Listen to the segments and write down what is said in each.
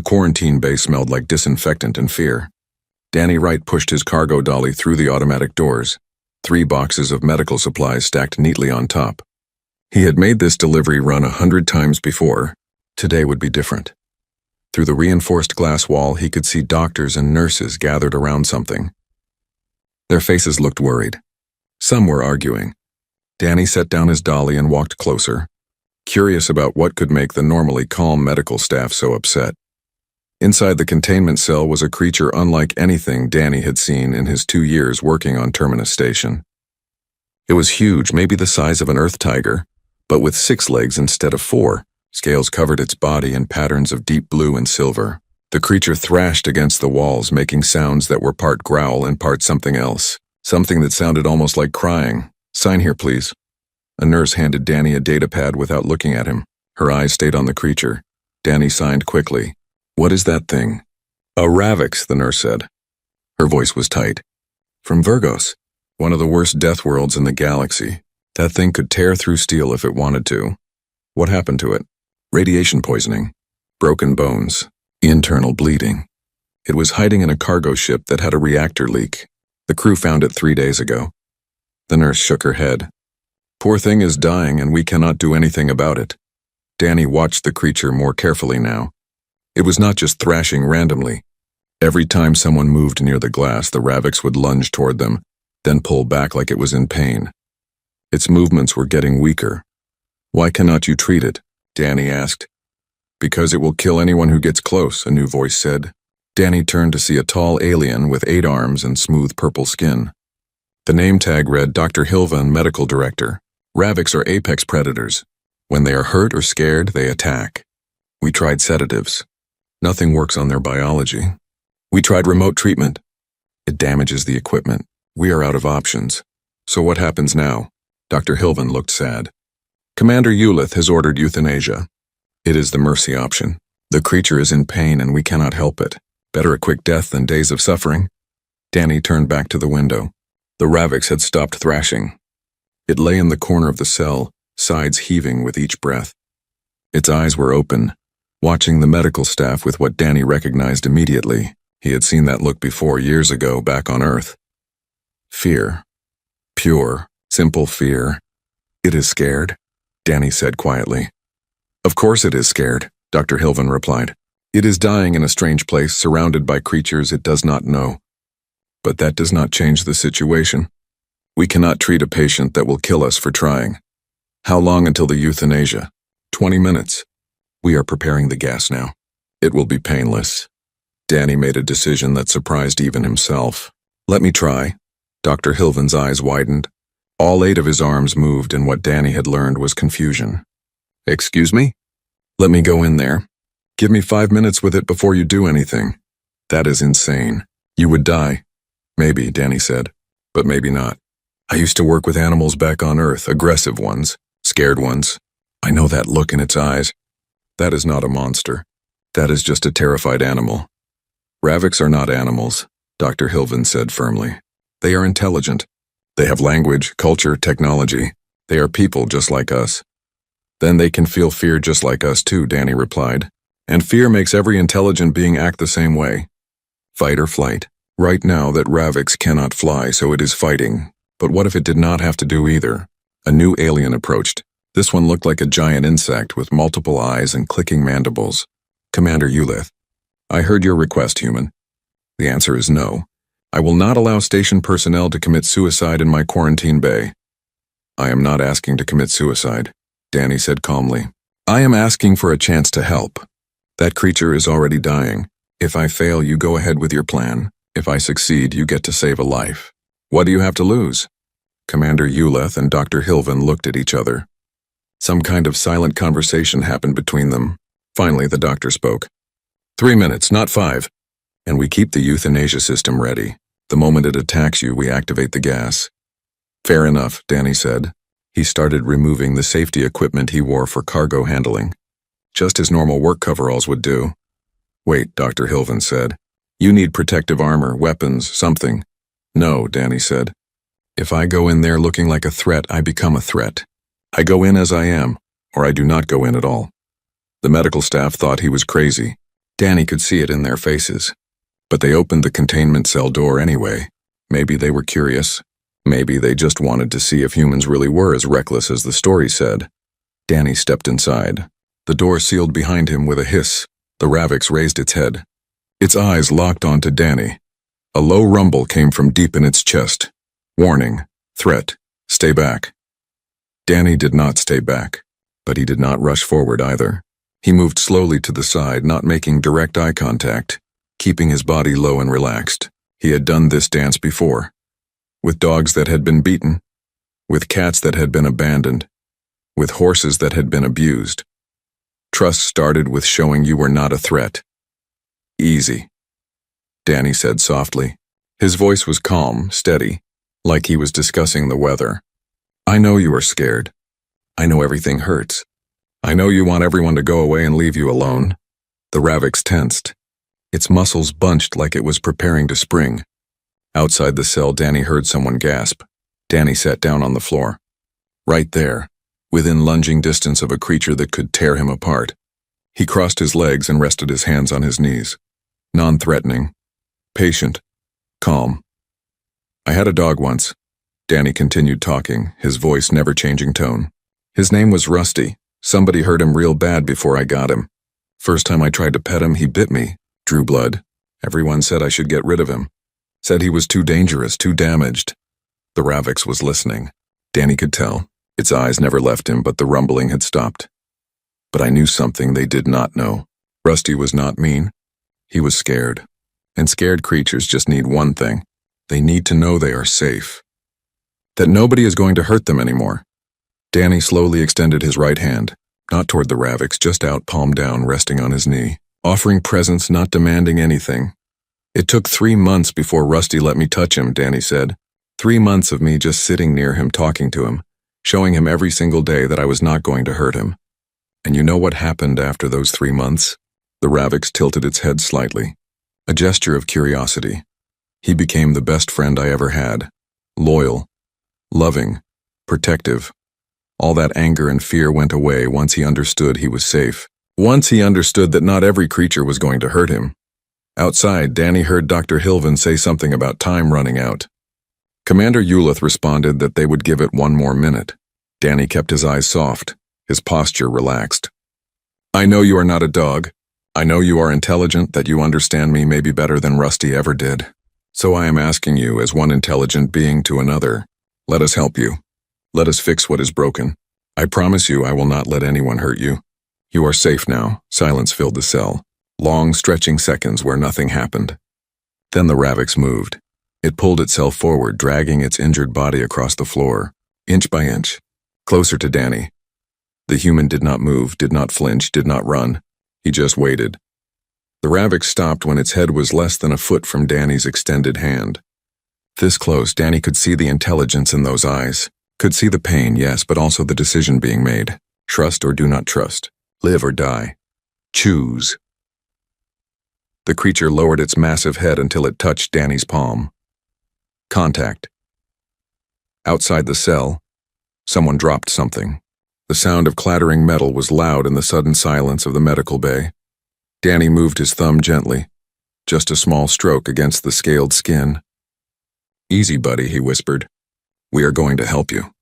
quarantine bay smelled like disinfectant and fear. Danny Wright pushed his cargo dolly through the automatic doors, 3 boxes of medical supplies stacked neatly on top. He had made this delivery run 100 times before. Today would be different. Through the reinforced glass wall, he could see doctors and nurses gathered around something. Their faces looked worried. Some were arguing. Danny set down his dolly and walked closer, curious about what could make the normally calm medical staff so upset. Inside the containment cell was a creature unlike anything Danny had seen in his 2 years working on Terminus Station. It was huge, maybe the size of an earth tiger, but with 6 legs instead of 4. Scales covered its body in patterns of deep blue and silver. The creature thrashed against the walls, making sounds that were part growl and part something else. Something that sounded almost like crying. "Sign here, please." A nurse handed Danny a data pad without looking at him. Her eyes stayed on the creature. Danny signed quickly. "What is that thing?" "A Ravix," the nurse said. Her voice was tight. "From Virgos, one of the worst death worlds in the galaxy. That thing could tear through steel if it wanted to." "What happened to it?" "Radiation poisoning. Broken bones. Internal bleeding. It was hiding in a cargo ship that had a reactor leak. The crew found it 3 days ago." The nurse shook her head. "Poor thing is dying and we cannot do anything about it." Danny watched the creature more carefully now. It was not just thrashing randomly. Every time someone moved near the glass, the Ravix would lunge toward them, then pull back like it was in pain. Its movements were getting weaker. "Why cannot you treat it?" Danny asked. "Because it will kill anyone who gets close," a new voice said. Danny turned to see a tall alien with 8 arms and smooth purple skin. The name tag read Dr. Hilvan, Medical Director. "Ravix are apex predators. When they are hurt or scared, they attack. We tried sedatives. Nothing works on their biology. We tried remote treatment. It damages the equipment. We are out of options. So what happens now?" Dr. Hilvan looked sad. "Commander Ulith has ordered euthanasia. It is the mercy option. The creature is in pain and we cannot help it. Better a quick death than days of suffering." Danny turned back to the window. The Ravix had stopped thrashing. It lay in the corner of the cell, sides heaving with each breath. Its eyes were open, watching the medical staff with what Danny recognized immediately. He had seen that look before years ago back on Earth. Fear. Pure, simple fear. "It is scared," Danny said quietly. "Of course it is scared," Dr. Hilvan replied. "It is dying in a strange place, surrounded by creatures it does not know. But that does not change the situation. We cannot treat a patient that will kill us for trying. How long until the euthanasia?" 20 minutes. "We are preparing the gas now. It will be painless." Danny made a decision that surprised even himself. "Let me try." Dr. Hilvan's eyes widened. All 8 of his arms moved, and what Danny had learned was confusion. "Excuse me?" "Let me go in there. Give me 5 minutes with it before you do anything." "That is insane. You would die." "Maybe," Danny said, "but maybe not. I used to work with animals back on Earth, aggressive ones, scared ones. I know that look in its eyes. That is not a monster. That is just a terrified animal." "Ravix are not animals," Dr. Hilvan said firmly. "They are intelligent. They have language, culture, technology. They are people just like us." "Then they can feel fear just like us too," Danny replied. "And fear makes every intelligent being act the same way. Fight or flight. Right now that Ravix cannot fly, so it is fighting. But what if it did not have to do either?" A new alien approached. This one looked like a giant insect with multiple eyes and clicking mandibles. "Commander Ulith, I heard your request, human. The answer is no. I will not allow station personnel to commit suicide in my quarantine bay." "I am not asking to commit suicide," Danny said calmly. "I am asking for a chance to help. That creature is already dying. If I fail, you go ahead with your plan. If I succeed, you get to save a life. What do you have to lose?" Commander Ulith and Dr. Hilvan looked at each other. Some kind of silent conversation happened between them. Finally, the doctor spoke. 3 minutes, not 5. And we keep the euthanasia system ready. The moment it attacks you, we activate the gas." "Fair enough," Danny said. He started removing the safety equipment he wore for cargo handling. Just his normal work coveralls would do. "Wait," Dr. Hilvan said. "You need protective armor, weapons, something." "No," Danny said. "If I go in there looking like a threat, I become a threat. I go in as I am, or I do not go in at all." The medical staff thought he was crazy. Danny could see it in their faces. But they opened the containment cell door anyway. Maybe they were curious. Maybe they just wanted to see if humans really were as reckless as the story said. Danny stepped inside. The door sealed behind him with a hiss. The Ravix raised its head. Its eyes locked onto Danny. A low rumble came from deep in its chest. Warning. Threat. Stay back. Danny did not stay back, but he did not rush forward either. He moved slowly to the side, not making direct eye contact, keeping his body low and relaxed. He had done this dance before. With dogs that had been beaten, with cats that had been abandoned, with horses that had been abused. Trust started with showing you were not a threat. Easy, Danny said softly. His voice was calm, steady, like he was discussing the weather. I know you are scared. I know everything hurts. I know you want everyone to go away and leave you alone. The Ravix tensed. Its muscles bunched like it was preparing to spring. Outside the cell, Danny heard someone gasp. Danny sat down on the floor. Right there, within lunging distance of a creature that could tear him apart. He crossed his legs and rested his hands on his knees. Non-threatening. Patient. Calm. I had a dog once. Danny continued talking, his voice never changing tone. His name was Rusty. Somebody hurt him real bad before I got him. First time I tried to pet him, he bit me, drew blood. Everyone said I should get rid of him. Said he was too dangerous, too damaged. The Ravix was listening. Danny could tell. Its eyes never left him, but the rumbling had stopped. But I knew something they did not know. Rusty was not mean. He was scared. And scared creatures just need one thing. They need to know they are safe. That nobody is going to hurt them anymore. Danny slowly extended his right hand, not toward the Ravix, just out, palm down, resting on his knee, offering presence, not demanding anything. It took 3 months before Rusty let me touch him, Danny said. 3 months of me just sitting near him, talking to him, showing him every single day that I was not going to hurt him. And you know what happened after those 3 months? The Ravix tilted its head slightly, a gesture of curiosity. He became the best friend I ever had. Loyal, loving, protective. All that anger and fear went away once he understood he was safe. Once he understood that not every creature was going to hurt him. Outside, Danny heard Dr. Hilvin say something about time running out. Commander Ulith responded that they would give it 1 more minute. Danny kept his eyes soft, his posture relaxed. I know you are not a dog. I know you are intelligent, that you understand me maybe better than Rusty ever did. So I am asking you, as one intelligent being to another, let us help you. Let us fix what is broken. I promise you I will not let anyone hurt you. You are safe now. Silence filled the cell. Long, stretching seconds where nothing happened. Then the Ravix moved. It pulled itself forward, dragging its injured body across the floor, inch by inch, closer to Danny. The human did not move, did not flinch, did not run. He just waited. The Ravix stopped when its head was less than a foot from Danny's extended hand. This close, Danny could see the intelligence in those eyes. Could see the pain, yes, but also the decision being made. Trust or do not trust. Live or die. Choose. The creature lowered its massive head until it touched Danny's palm. Contact. Outside the cell, someone dropped something. The sound of clattering metal was loud in the sudden silence of the medical bay. Danny moved his thumb gently, just a small stroke against the scaled skin. Easy, buddy, he whispered. We are going to help you.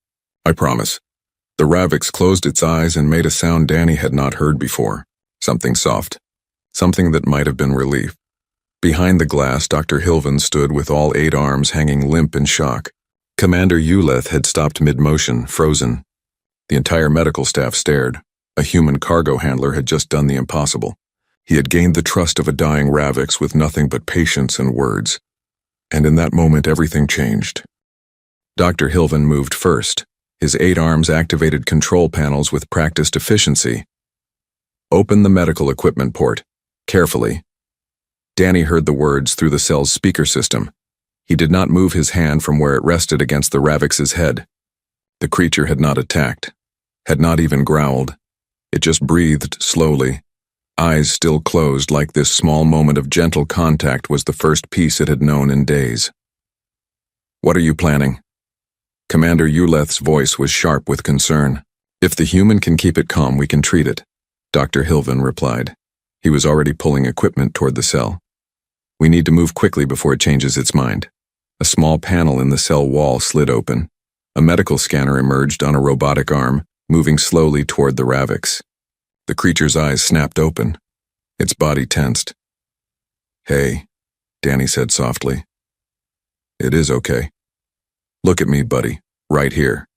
I promise. The Ravix closed its eyes and made a sound Danny had not heard before. Something soft. Something that might have been relief. Behind the glass, Dr. Hilvin stood with all 8 arms hanging limp in shock. Commander Uleth had stopped mid-motion, frozen. The entire medical staff stared. A human cargo handler had just done the impossible. He had gained the trust of a dying Ravix with nothing but patience and words. And in that moment, everything changed. Dr. Hilvin moved first. His 8 arms activated control panels with practiced efficiency. Open the medical equipment port. Carefully. Danny heard the words through the cell's speaker system. He did not move his hand from where it rested against the Ravix's head. The creature had not attacked, had not even growled. It just breathed slowly, eyes still closed, like this small moment of gentle contact was the first peace it had known in days. What are you planning? Commander Uleth's voice was sharp with concern. If the human can keep it calm, we can treat it, Dr. Hilvin replied. He was already pulling equipment toward the cell. We need to move quickly before it changes its mind. A small panel in the cell wall slid open. A medical scanner emerged on a robotic arm, moving slowly toward the Ravix. The creature's eyes snapped open. Its body tensed. "Hey," Danny said softly. "It is okay. Look at me, buddy, right here."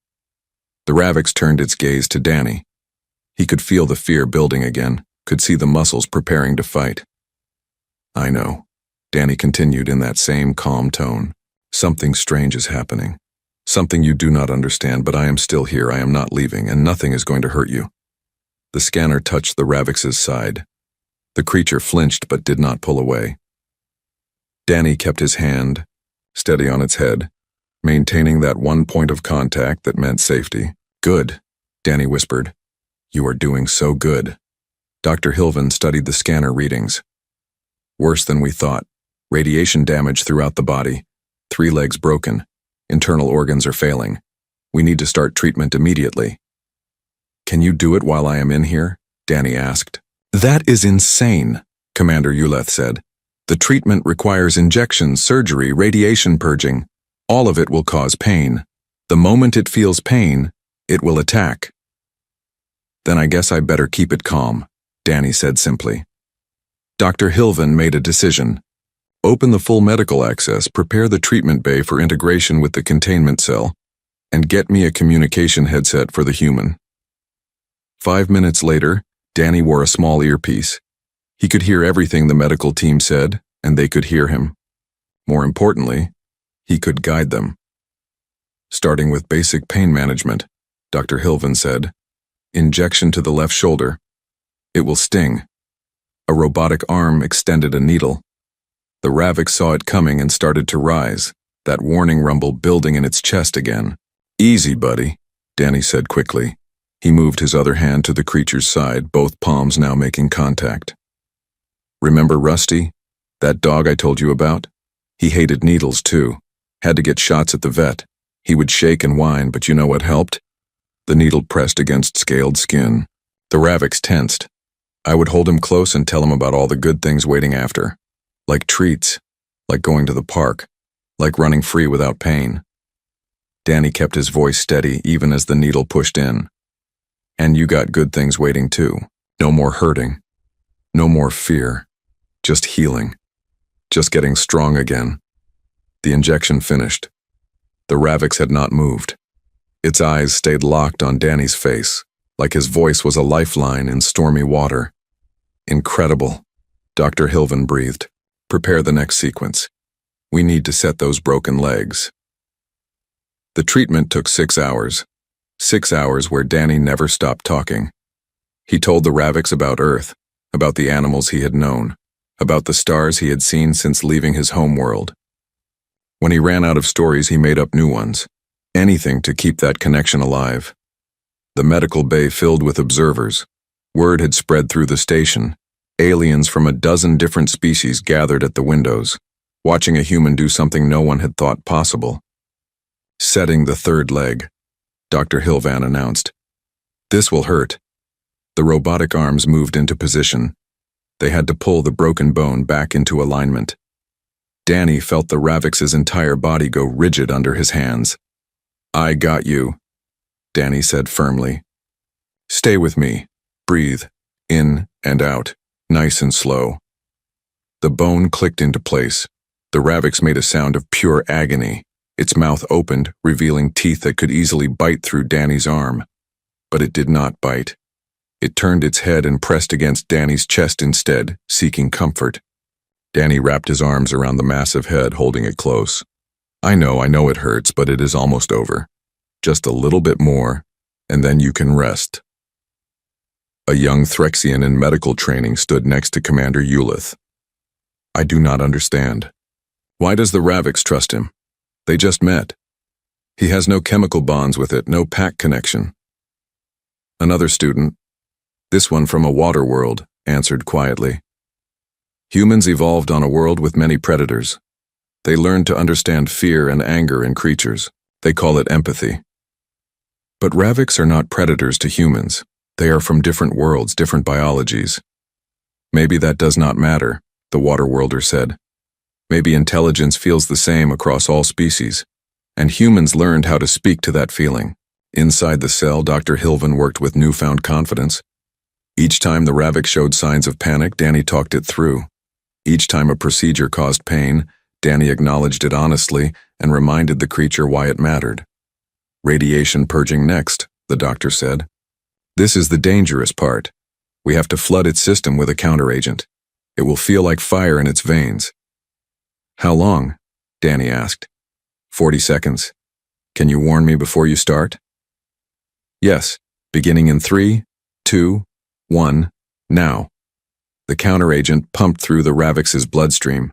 The Ravix turned its gaze to Danny. He could feel the fear building again, could see the muscles preparing to fight. "I know," Danny continued in that same calm tone. "Something strange is happening. Something you do not understand, but I am still here. I am not leaving, and nothing is going to hurt you." The scanner touched the Ravix's side. The creature flinched but did not pull away. Danny kept his hand steady on its head, maintaining that one point of contact that meant safety. "Good," Danny whispered. "You are doing so good." Dr. Hilvin studied the scanner readings. "Worse than we thought. Radiation damage throughout the body. 3 legs broken. Internal organs are failing. We need to start treatment immediately." "Can you do it while I am in here?" Danny asked. "That is insane," Commander Uleth said. "The treatment requires injections, surgery, radiation purging. All of it will cause pain. The moment it feels pain, it will attack." "Then I guess I better keep it calm," Danny said simply. Dr. Hilvin made a decision. "Open the full medical access, prepare the treatment bay for integration with the containment cell, and get me a communication headset for the human." 5 minutes later, Danny wore a small earpiece. He could hear everything the medical team said, and they could hear him. More importantly, he could guide them. "Starting with basic pain management," Dr. Hilvin said. "Injection to the left shoulder. It will sting." A robotic arm extended a needle. The Ravix saw it coming and started to rise, that warning rumble building in its chest again. "Easy, buddy," Danny said quickly. He moved his other hand to the creature's side, both palms now making contact. "Remember Rusty? That dog I told you about? He hated needles too. Had to get shots at the vet. He would shake and whine, but you know what helped? The needle pressed against scaled skin." The Ravix tensed. "I would hold him close and tell him about all the good things waiting after. Like treats, like going to the park, like running free without pain." Danny kept his voice steady even as the needle pushed in. "And you got good things waiting too. No more hurting. No more fear. Just healing. Just getting strong again." The injection finished. The Ravix had not moved. Its eyes stayed locked on Danny's face, like his voice was a lifeline in stormy water. "Incredible," Dr. Hilvin breathed. "Prepare the next sequence. We need to set those broken legs." The treatment took 6 hours. 6 hours where Danny never stopped talking. He told the Ravix about Earth, about the animals he had known, about the stars he had seen since leaving his home world. When he ran out of stories, he made up new ones. Anything to keep that connection alive. The medical bay filled with observers. Word had spread through the station. Aliens from a dozen different species gathered at the windows, watching a human do something no one had thought possible. "Setting the third leg," Dr. Hilvan announced. "This will hurt." The robotic arms moved into position. They had to pull the broken bone back into alignment. Danny felt the Ravix's entire body go rigid under his hands. "I got you," Danny said firmly. "Stay with me. Breathe. In and out. Nice and slow." The bone clicked into place. The Ravix made a sound of pure agony. Its mouth opened, revealing teeth that could easily bite through Danny's arm. But it did not bite. It turned its head and pressed against Danny's chest instead, seeking comfort. Danny wrapped his arms around the massive head, holding it close. I know it hurts, but it is almost over. Just a little bit more, and then you can rest." A young Threxian in medical training stood next to Commander Uleth. "I do not understand. Why does the Ravix trust him? They just met. He has no chemical bonds with it, no pack connection." Another student, this one from a water world, answered quietly. "Humans evolved on a world with many predators. They learned to understand fear and anger in creatures. They call it empathy. But Ravix are not predators to humans. They are from different worlds, different biologies. Maybe that does not matter, the water worlder said. Maybe intelligence feels the same across all species, and humans learned how to speak to that feeling. Inside the cell, Dr. Hilvan worked with newfound confidence. Each time the Ravik showed signs of panic, Danny talked it through. Each time a procedure caused pain, Danny acknowledged it honestly and reminded the creature why it mattered. Radiation purging next, the doctor said. This is the dangerous part. We have to flood its system with a counteragent. It will feel like fire in its veins. How long? Danny asked. 40 seconds. Can you warn me before you start? Yes, beginning in 3, 2, 1, now. The counteragent pumped through the Ravik's bloodstream.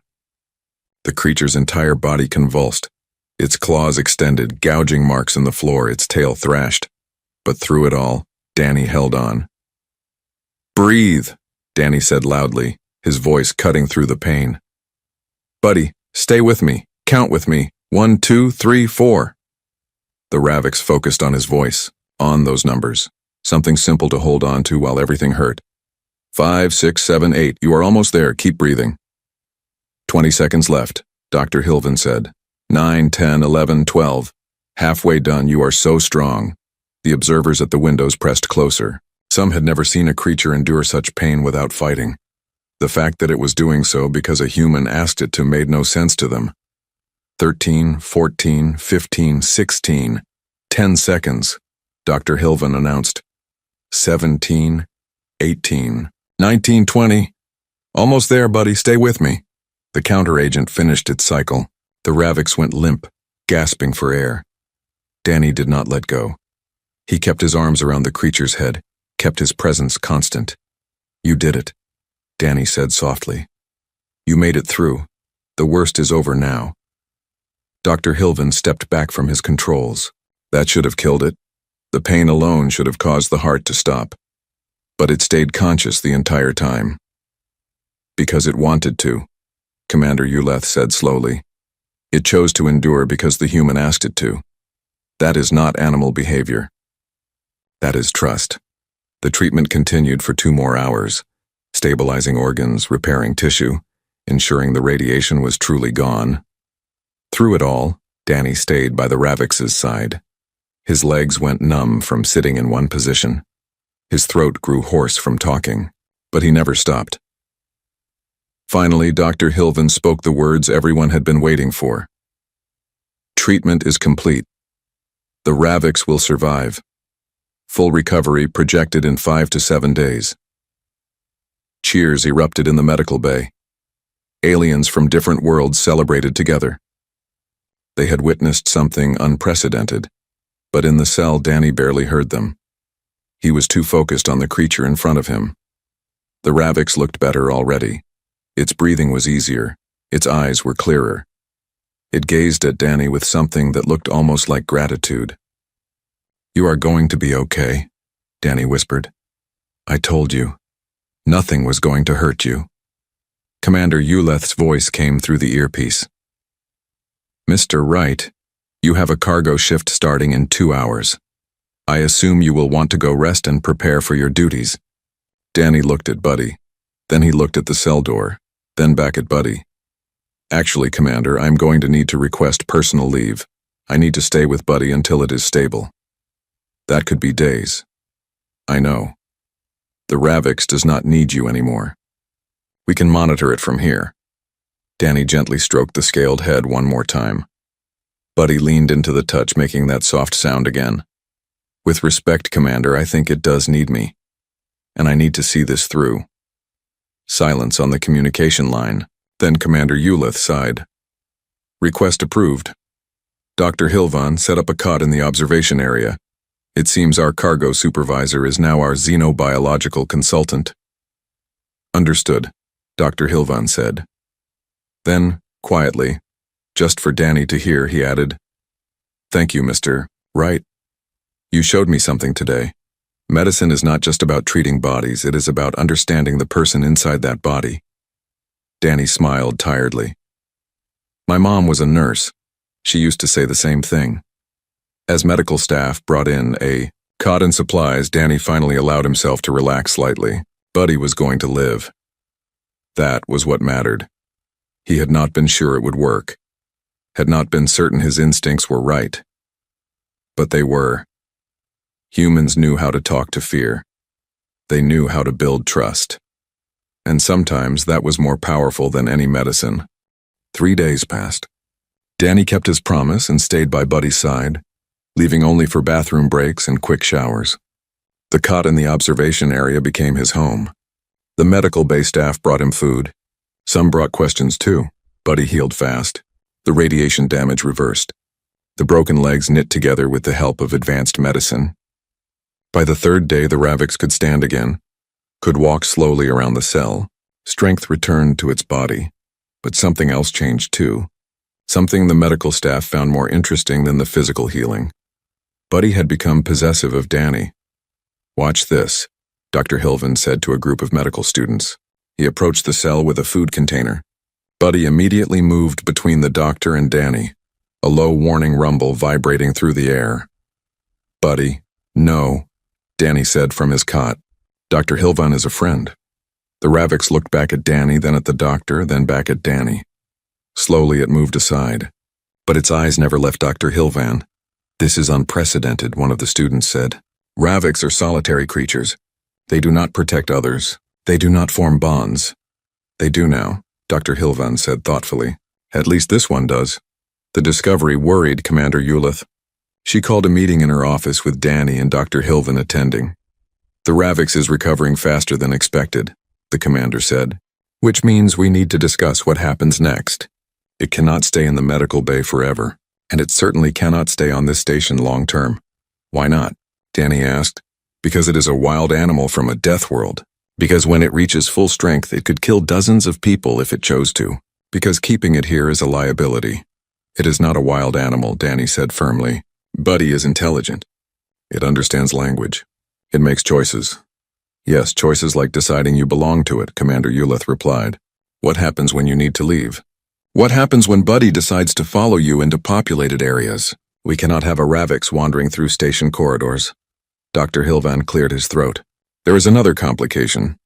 The creature's entire body convulsed. Its claws extended, gouging marks in the floor, its tail thrashed. But through it all, Danny held on. Breathe, Danny said loudly, his voice cutting through the pain. Buddy, stay with me. Count with me. 1, 2, 3, 4. The Ravik's focused on his voice, on those numbers. Something simple to hold on to while everything hurt. 5, 6, 7, 8. You are almost there. Keep breathing. 20 seconds left, Dr. Hilvan said. 9, 10, 11, 12. Halfway done. You are so strong. The observers at the windows pressed closer. Some had never seen a creature endure such pain without fighting. The fact that it was doing so because a human asked it to made no sense to them. 13, 14, 15, 16. 10 seconds, Dr. Hilvan announced. 17, 18, 19, 20. Almost there, buddy. Stay with me. The counteragent finished its cycle. The Ravik's went limp, gasping for air. Danny did not let go. He kept his arms around the creature's head, kept his presence constant. You did it, Danny said softly. You made it through. The worst is over now. Dr. Hilvan stepped back from his controls. That should have killed it. The pain alone should have caused the heart to stop. But it stayed conscious the entire time. Because it wanted to, Commander Uleth said slowly. It chose to endure because the human asked it to. That is not animal behavior. That is trust. The treatment continued for 2 more hours, stabilizing organs, repairing tissue, ensuring the radiation was truly gone. Through it all, Danny stayed by the Ravik's side. His legs went numb from sitting in one position. His throat grew hoarse from talking, but he never stopped. Finally, Dr. Hilvan spoke the words everyone had been waiting for. Treatment is complete. The Ravik's will survive. Full recovery projected in 5 to 7 days. Cheers erupted in the medical bay. Aliens from different worlds celebrated together. They had witnessed something unprecedented, but in the cell Danny barely heard them. He was too focused on the creature in front of him. The Ravik's looked better already. Its breathing was easier. Its eyes were clearer. It gazed at Danny with something that looked almost like gratitude. You are going to be okay, Danny whispered. I told you. Nothing was going to hurt you. Commander Uleth's voice came through the earpiece. Mr. Wright, you have a cargo shift starting in 2 hours. I assume you will want to go rest and prepare for your duties. Danny looked at Buddy. Then he looked at the cell door, then back at Buddy. Actually, Commander, I'm going to need to request personal leave. I need to stay with Buddy until it is stable. That could be days. I know. The Ravik's does not need you anymore. We can monitor it from here. Danny gently stroked the scaled head one more time. Buddy leaned into the touch, making that soft sound again. With respect, Commander, I think it does need me. And I need to see this through. Silence on the communication line. Then Commander Uleth sighed. Request approved. Dr. Hilvan set up a cot in the observation area. It seems our cargo supervisor is now our xenobiological consultant. Understood, Dr. Hilvan said. Then, quietly, just for Danny to hear, he added, Thank you, Mr. Wright. You showed me something today. Medicine is not just about treating bodies, it is about understanding the person inside that body. Danny smiled tiredly. My mom was a nurse. She used to say the same thing. As medical staff brought in a cot and supplies, Danny finally allowed himself to relax slightly. Buddy was going to live. That was what mattered. He had not been sure it would work, had not been certain his instincts were right. But they were. Humans knew how to talk to fear. They knew how to build trust. And sometimes that was more powerful than any medicine. 3 days passed. Danny kept his promise and stayed by Buddy's side, leaving only for bathroom breaks and quick showers. The cot in the observation area became his home. The medical bay staff brought him food. Some brought questions too. Buddy healed fast. The radiation damage reversed. The broken legs knit together with the help of advanced medicine. By the 3rd day, the Ravix could stand again, could walk slowly around the cell. Strength returned to its body. But something else changed too. Something the medical staff found more interesting than the physical healing. Buddy had become possessive of Danny. "Watch this," Dr. Hilvan said to a group of medical students. He approached the cell with a food container. Buddy immediately moved between the doctor and Danny, a low warning rumble vibrating through the air. "Buddy, no," Danny said from his cot. "Dr. Hilvan is a friend." The Ravix looked back at Danny, then at the doctor, then back at Danny. Slowly it moved aside, but its eyes never left Dr. Hilvan. "This is unprecedented," one of the students said. "Ravix are solitary creatures. They do not protect others. They do not form bonds." "They do now," Dr. Hilvan said thoughtfully. "At least this one does." The discovery worried Commander Ulith. She called a meeting in her office with Danny and Dr. Hilvan attending. "The Ravix is recovering faster than expected," the commander said, "which means we need to discuss what happens next. It cannot stay in the medical bay forever, and it certainly cannot stay on this station long term." "Why not?" Danny asked. "Because it is a wild animal from a death world. Because when it reaches full strength, it could kill dozens of people if it chose to. Because keeping it here is a liability." "It is not a wild animal," Danny said firmly. "Buddy is intelligent. It understands language. It makes choices." "Yes, choices like deciding you belong to it," Commander Ulith replied. "What happens when you need to leave? What happens when Buddy decides to follow you into populated areas? We cannot have a Ravix wandering through station corridors." Dr. Hilvan cleared his throat. "There is another complication.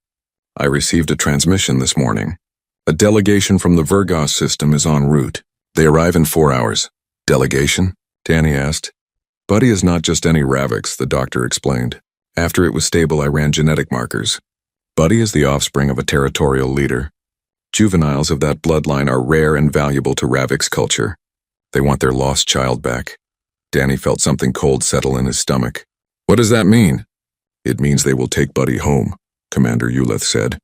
I received a transmission this morning. A delegation from the Virgos system is en route. They arrive in 4 hours. "Delegation?" Danny asked. "Buddy is not just any Ravix," the doctor explained. "After it was stable, I ran genetic markers. Buddy is the offspring of a territorial leader. Juveniles of that bloodline are rare and valuable to Ravix culture. They want their lost child back." Danny felt something cold settle in his stomach. "What does that mean?" "It means they will take Buddy home," Commander Ulith said.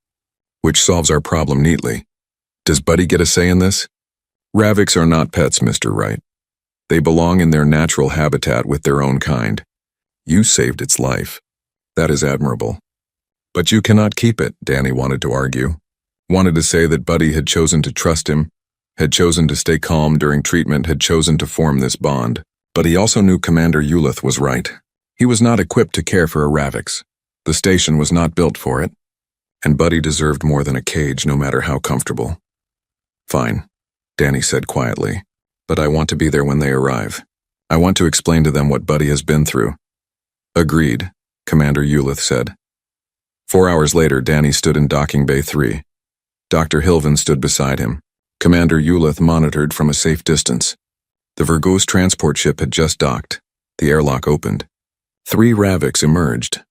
"Which solves our problem neatly. Does Buddy get a say in this?" "Ravix are not pets, Mr. Wright. They belong in their natural habitat with their own kind. You saved its life. That is admirable. But you cannot keep it," Danny wanted to argue. Wanted to say that Buddy had chosen to trust him, had chosen to stay calm during treatment, had chosen to form this bond. But he also knew Commander Ulith was right. He was not equipped to care for a Ravix. The station was not built for it. And Buddy deserved more than a cage, no matter how comfortable. "Fine," Danny said quietly. "But I want to be there when they arrive. I want to explain to them what Buddy has been through." "Agreed," Commander Ulith said. 4 hours later, Danny stood in docking bay 3. Dr. Hilvan stood beside him. Commander Ulith monitored from a safe distance. The Virgos transport ship had just docked. The airlock opened. 3 Ravix emerged,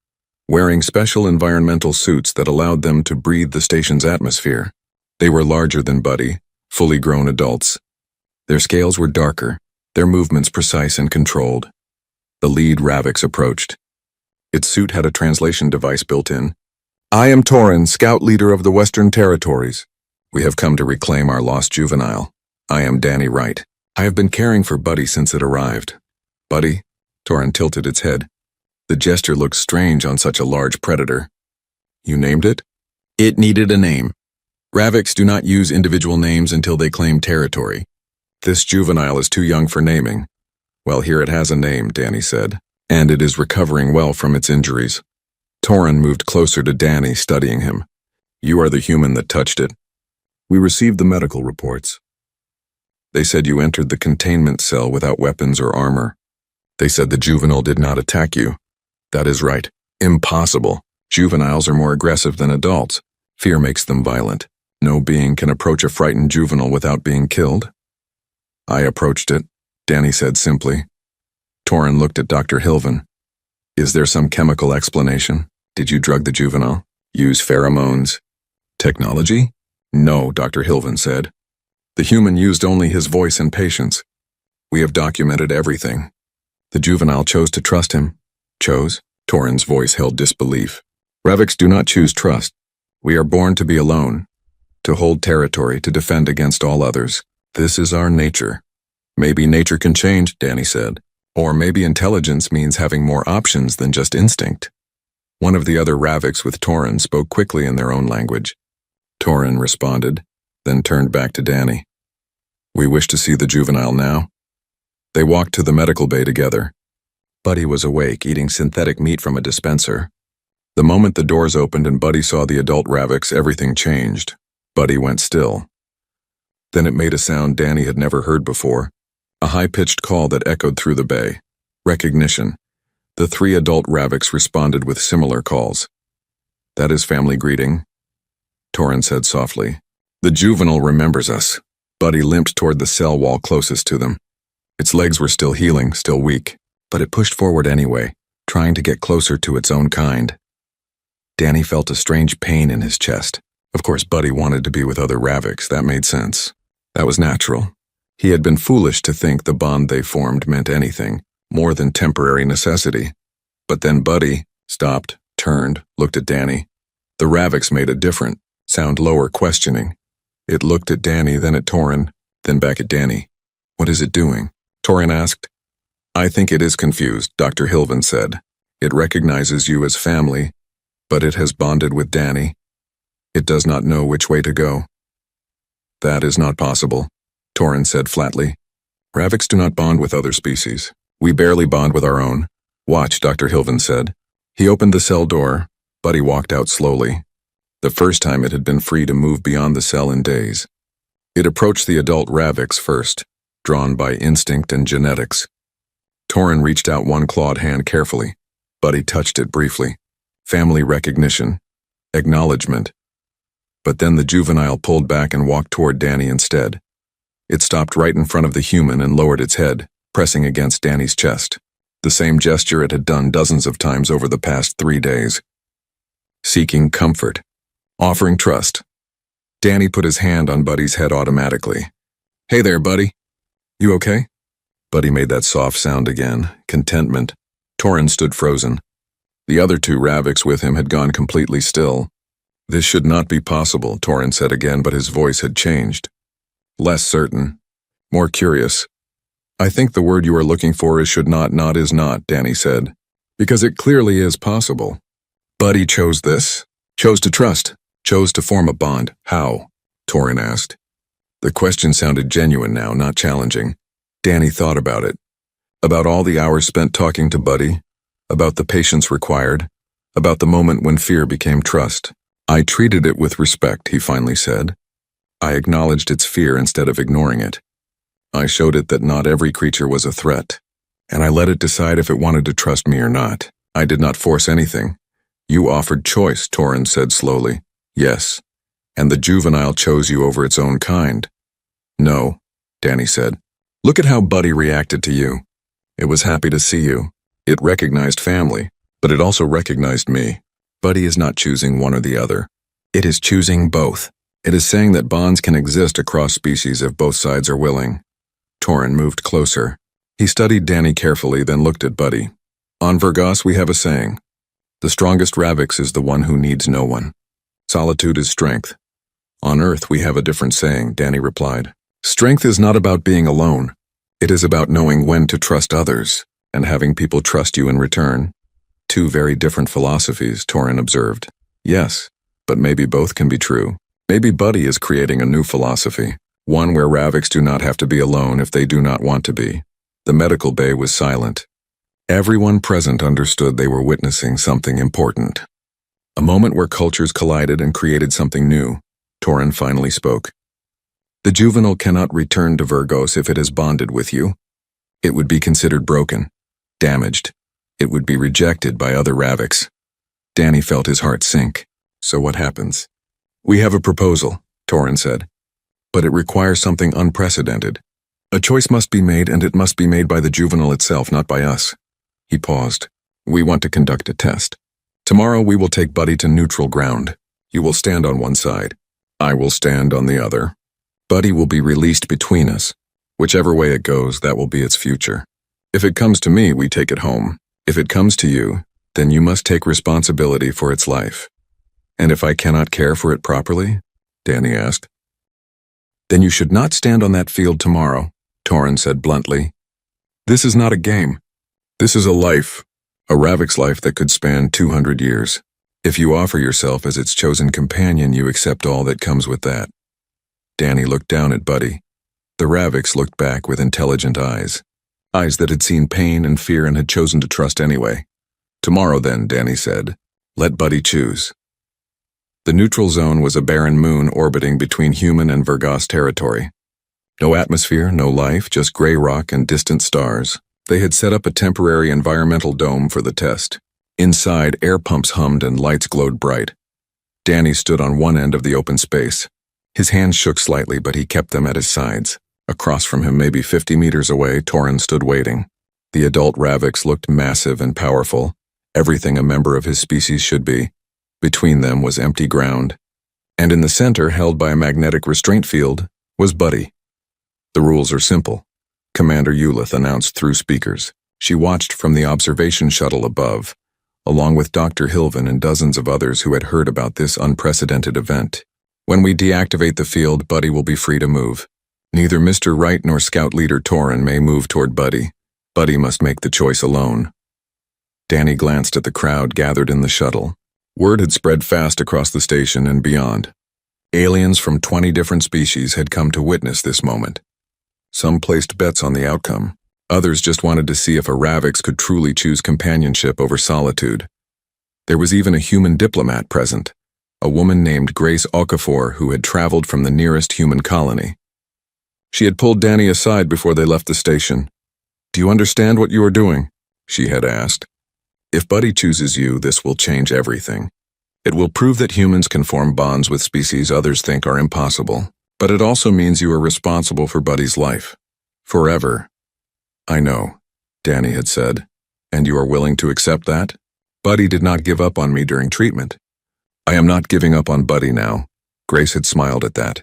wearing special environmental suits that allowed them to breathe the station's atmosphere. They were larger than Buddy, fully grown adults. Their scales were darker, their movements precise and controlled. The lead Ravix approached. Its suit had a translation device built in. "I am Torin, scout leader of the Western Territories. We have come to reclaim our lost juvenile. I am Danny Wright. I have been caring for Buddy since it arrived." "Buddy?" Torin tilted its head. The gesture looked strange on such a large predator. "You named it?" "It needed a name. Ravix do not use individual names until they claim territory. This juvenile is too young for naming." "Well, here it has a name," Danny said, "and it is recovering well from its injuries." Torin moved closer to Danny, studying him. "You are the human that touched it. We received the medical reports. They said you entered the containment cell without weapons or armor. They said the juvenile did not attack you." "That is right. Impossible. Juveniles are more aggressive than adults. Fear makes them violent. No being can approach a frightened juvenile without being killed. I approached it, Danny said simply. Torin looked at Dr. Hilvin. Is there some chemical explanation? Did you drug the juvenile? Use pheromones? Technology? No, Dr. Hilvin said. The human used only his voice and patience. We have documented everything. The juvenile chose to trust him. Chose? Torin's voice held disbelief. Revics do not choose trust. We are born to be alone, to hold territory, to defend against all others. This is our nature. Maybe nature can change, Danny said. Or maybe intelligence means having more options than just instinct. One of the other Raviks with Torin spoke quickly in their own language. Torin responded, then turned back to Danny. We wish to see the juvenile now. They walked to the medical bay together. Buddy was awake, eating synthetic meat from a dispenser. The moment the doors opened and Buddy saw the adult Raviks, everything changed. Buddy went still. Then it made a sound Danny had never heard before, a high-pitched call that echoed through the bay. Recognition. The 3 adult Raviks responded with similar calls. That is family greeting, Torin said softly. The juvenile remembers us. Buddy limped toward the cell wall closest to them. Its legs were still healing, still weak, but it pushed forward anyway, trying to get closer to its own kind. Danny felt a strange pain in his chest. Of course, Buddy wanted to be with other Raviks. That made sense. That was natural. He had been foolish to think the bond they formed meant anything more than temporary necessity. But then Buddy stopped, turned, looked at Danny. The Raviks made a different, sound lower questioning. It looked at Danny, then at Torin, then back at Danny. What is it doing? Torin asked. I think it is confused, Dr. Hilvin said. It recognizes you as family, but it has bonded with Danny. It does not know which way to go. That is not possible, Torin said flatly. Raviks do not bond with other species. We barely bond with our own. Watch, Dr. Hilvin said. He opened the cell door. Buddy walked out slowly. The first time it had been free to move beyond the cell in days. It approached the adult Raviks first, drawn by instinct and genetics. Torin reached out one clawed hand carefully. Buddy touched it briefly. Family recognition. Acknowledgement. But then the juvenile pulled back and walked toward Danny instead. It stopped right in front of the human and lowered its head, pressing against Danny's chest. The same gesture it had done dozens of times over the past 3 days. Seeking comfort. Offering trust. Danny put his hand on Buddy's head automatically. Hey there, Buddy. You okay? Buddy made that soft sound again, contentment. Torin stood frozen. The other 2 Raviks with him had gone completely still. This should not be possible, Torin said again, but his voice had changed. Less certain. More curious. I think the word you are looking for is should not is not, Danny said. Because it clearly is possible. Buddy chose this. Chose to trust. Chose to form a bond. How? Torin asked. The question sounded genuine now, not challenging. Danny thought about it. About all the hours spent talking to Buddy. About the patience required. About the moment when fear became trust. I treated it with respect, he finally said. I acknowledged its fear instead of ignoring it. I showed it that not every creature was a threat. And I let it decide if it wanted to trust me or not. I did not force anything. You offered choice, Torin said slowly. Yes. And the juvenile chose you over its own kind. No, Danny said. Look at how Buddy reacted to you. It was happy to see you. It recognized family, but it also recognized me. Buddy is not choosing one or the other. It is choosing both. It is saying that bonds can exist across species if both sides are willing. Torin moved closer. He studied Danny carefully, then looked at Buddy. On Vergas we have a saying. The strongest Raviks is the one who needs no one. Solitude is strength. On Earth we have a different saying, Danny replied. Strength is not about being alone. It is about knowing when to trust others, and having people trust you in return. 2 very different philosophies, Torin observed. Yes, but maybe both can be true. Maybe Buddy is creating a new philosophy, one where Raviks do not have to be alone if they do not want to be. The medical bay was silent. Everyone present understood they were witnessing something important. A moment where cultures collided and created something new. Torin finally spoke. The juvenile cannot return to Vergos if it has bonded with you. It would be considered broken, damaged. It would be rejected by other Raviks. Danny felt his heart sink. So what happens? We have a proposal. Torin said. But it requires something unprecedented. A choice must be made, and it must be made by the juvenile itself, not by us. He paused. We want to conduct a test. Tomorrow we will take Buddy to neutral ground. You will stand on one side. I will stand on the other. Buddy will be released between us. Whichever way it goes, that will be its future. If it comes to me, we take it home. If it comes to you, then you must take responsibility for its life. And if I cannot care for it properly? Danny asked. Then you should not stand on that field tomorrow, Torin said bluntly. This is not a game. This is a life. A Ravik's life that could span 200 years. If you offer yourself as its chosen companion, you accept all that comes with that. Danny looked down at Buddy. The Raviks looked back with intelligent eyes. Eyes that had seen pain and fear and had chosen to trust anyway. Tomorrow then, Danny said. Let Buddy choose. The neutral zone was a barren moon orbiting between human and Vergas territory. No atmosphere, no life, just gray rock and distant stars. They had set up a temporary environmental dome for the test. Inside, air pumps hummed and lights glowed bright. Danny stood on one end of the open space. His hands shook slightly, but he kept them at his sides. Across from him, maybe 50 meters away, Torin stood waiting. The adult Raviks looked massive and powerful, everything a member of his species should be. Between them was empty ground. And in the center, held by a magnetic restraint field, was Buddy. The rules are simple, Commander Eulith announced through speakers. She watched from the observation shuttle above, along with Dr. Hilvin and dozens of others who had heard about this unprecedented event. When we deactivate the field, Buddy will be free to move. Neither Mr. Wright nor Scout Leader Torin may move toward Buddy. Buddy must make the choice alone. Danny glanced at the crowd gathered in the shuttle. Word had spread fast across the station and beyond. Aliens from 20 different species had come to witness this moment. Some placed bets on the outcome. Others just wanted to see if a Raviks could truly choose companionship over solitude. There was even a human diplomat present, a woman named Grace Okafor who had traveled from the nearest human colony. She had pulled Danny aside before they left the station. Do you understand what you are doing? She had asked. If Buddy chooses you, this will change everything. It will prove that humans can form bonds with species others think are impossible. But it also means you are responsible for Buddy's life. Forever. I know, Danny had said. And you are willing to accept that? Buddy did not give up on me during treatment. I am not giving up on Buddy now. Grace had smiled at that.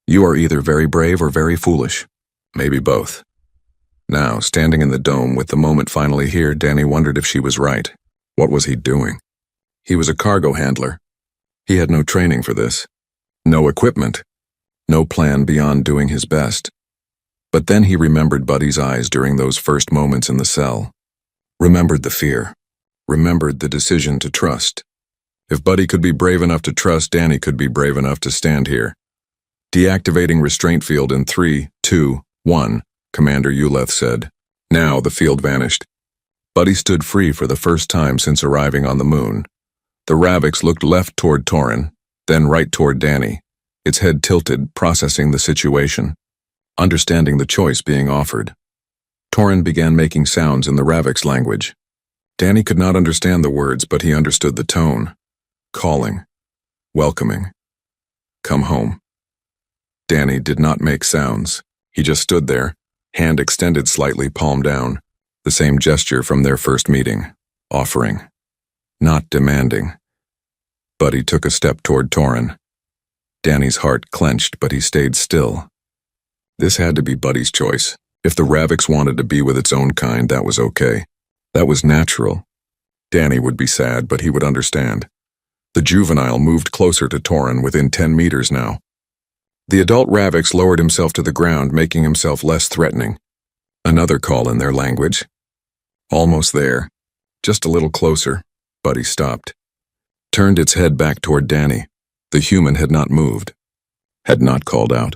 You are either very brave or very foolish. Maybe both. Now, standing in the dome with the moment finally here, Danny wondered if she was right. What was he doing? He was a cargo handler. He had no training for this. No equipment. No plan beyond doing his best. But then he remembered Buddy's eyes during those first moments in the cell. Remembered the fear. Remembered the decision to trust. If Buddy could be brave enough to trust, Danny could be brave enough to stand here. Deactivating restraint field in 3, 2, 1, Commander Eulith said. Now the field vanished. Buddy stood free for the first time since arriving on the moon. The Raviks looked left toward Torin, then right toward Danny, its head tilted, processing the situation, understanding the choice being offered. Torin began making sounds in the Raviks language. Danny could not understand the words, but he understood the tone. Calling. Welcoming. Come home. Danny did not make sounds. He just stood there, hand extended slightly, palm down, the same gesture from their first meeting, offering, not demanding. Buddy took a step toward Torin. Danny's heart clenched, but he stayed still. This had to be Buddy's choice. If the Raviks wanted to be with its own kind, that was okay. That was natural. Danny would be sad, but he would understand. The juvenile moved closer to Torin, within 10 meters now. The adult Raviks lowered himself to the ground, making himself less threatening. Another call in their language. Almost there. Just a little closer. Buddy stopped. Turned its head back toward Danny. The human had not moved. Had not called out.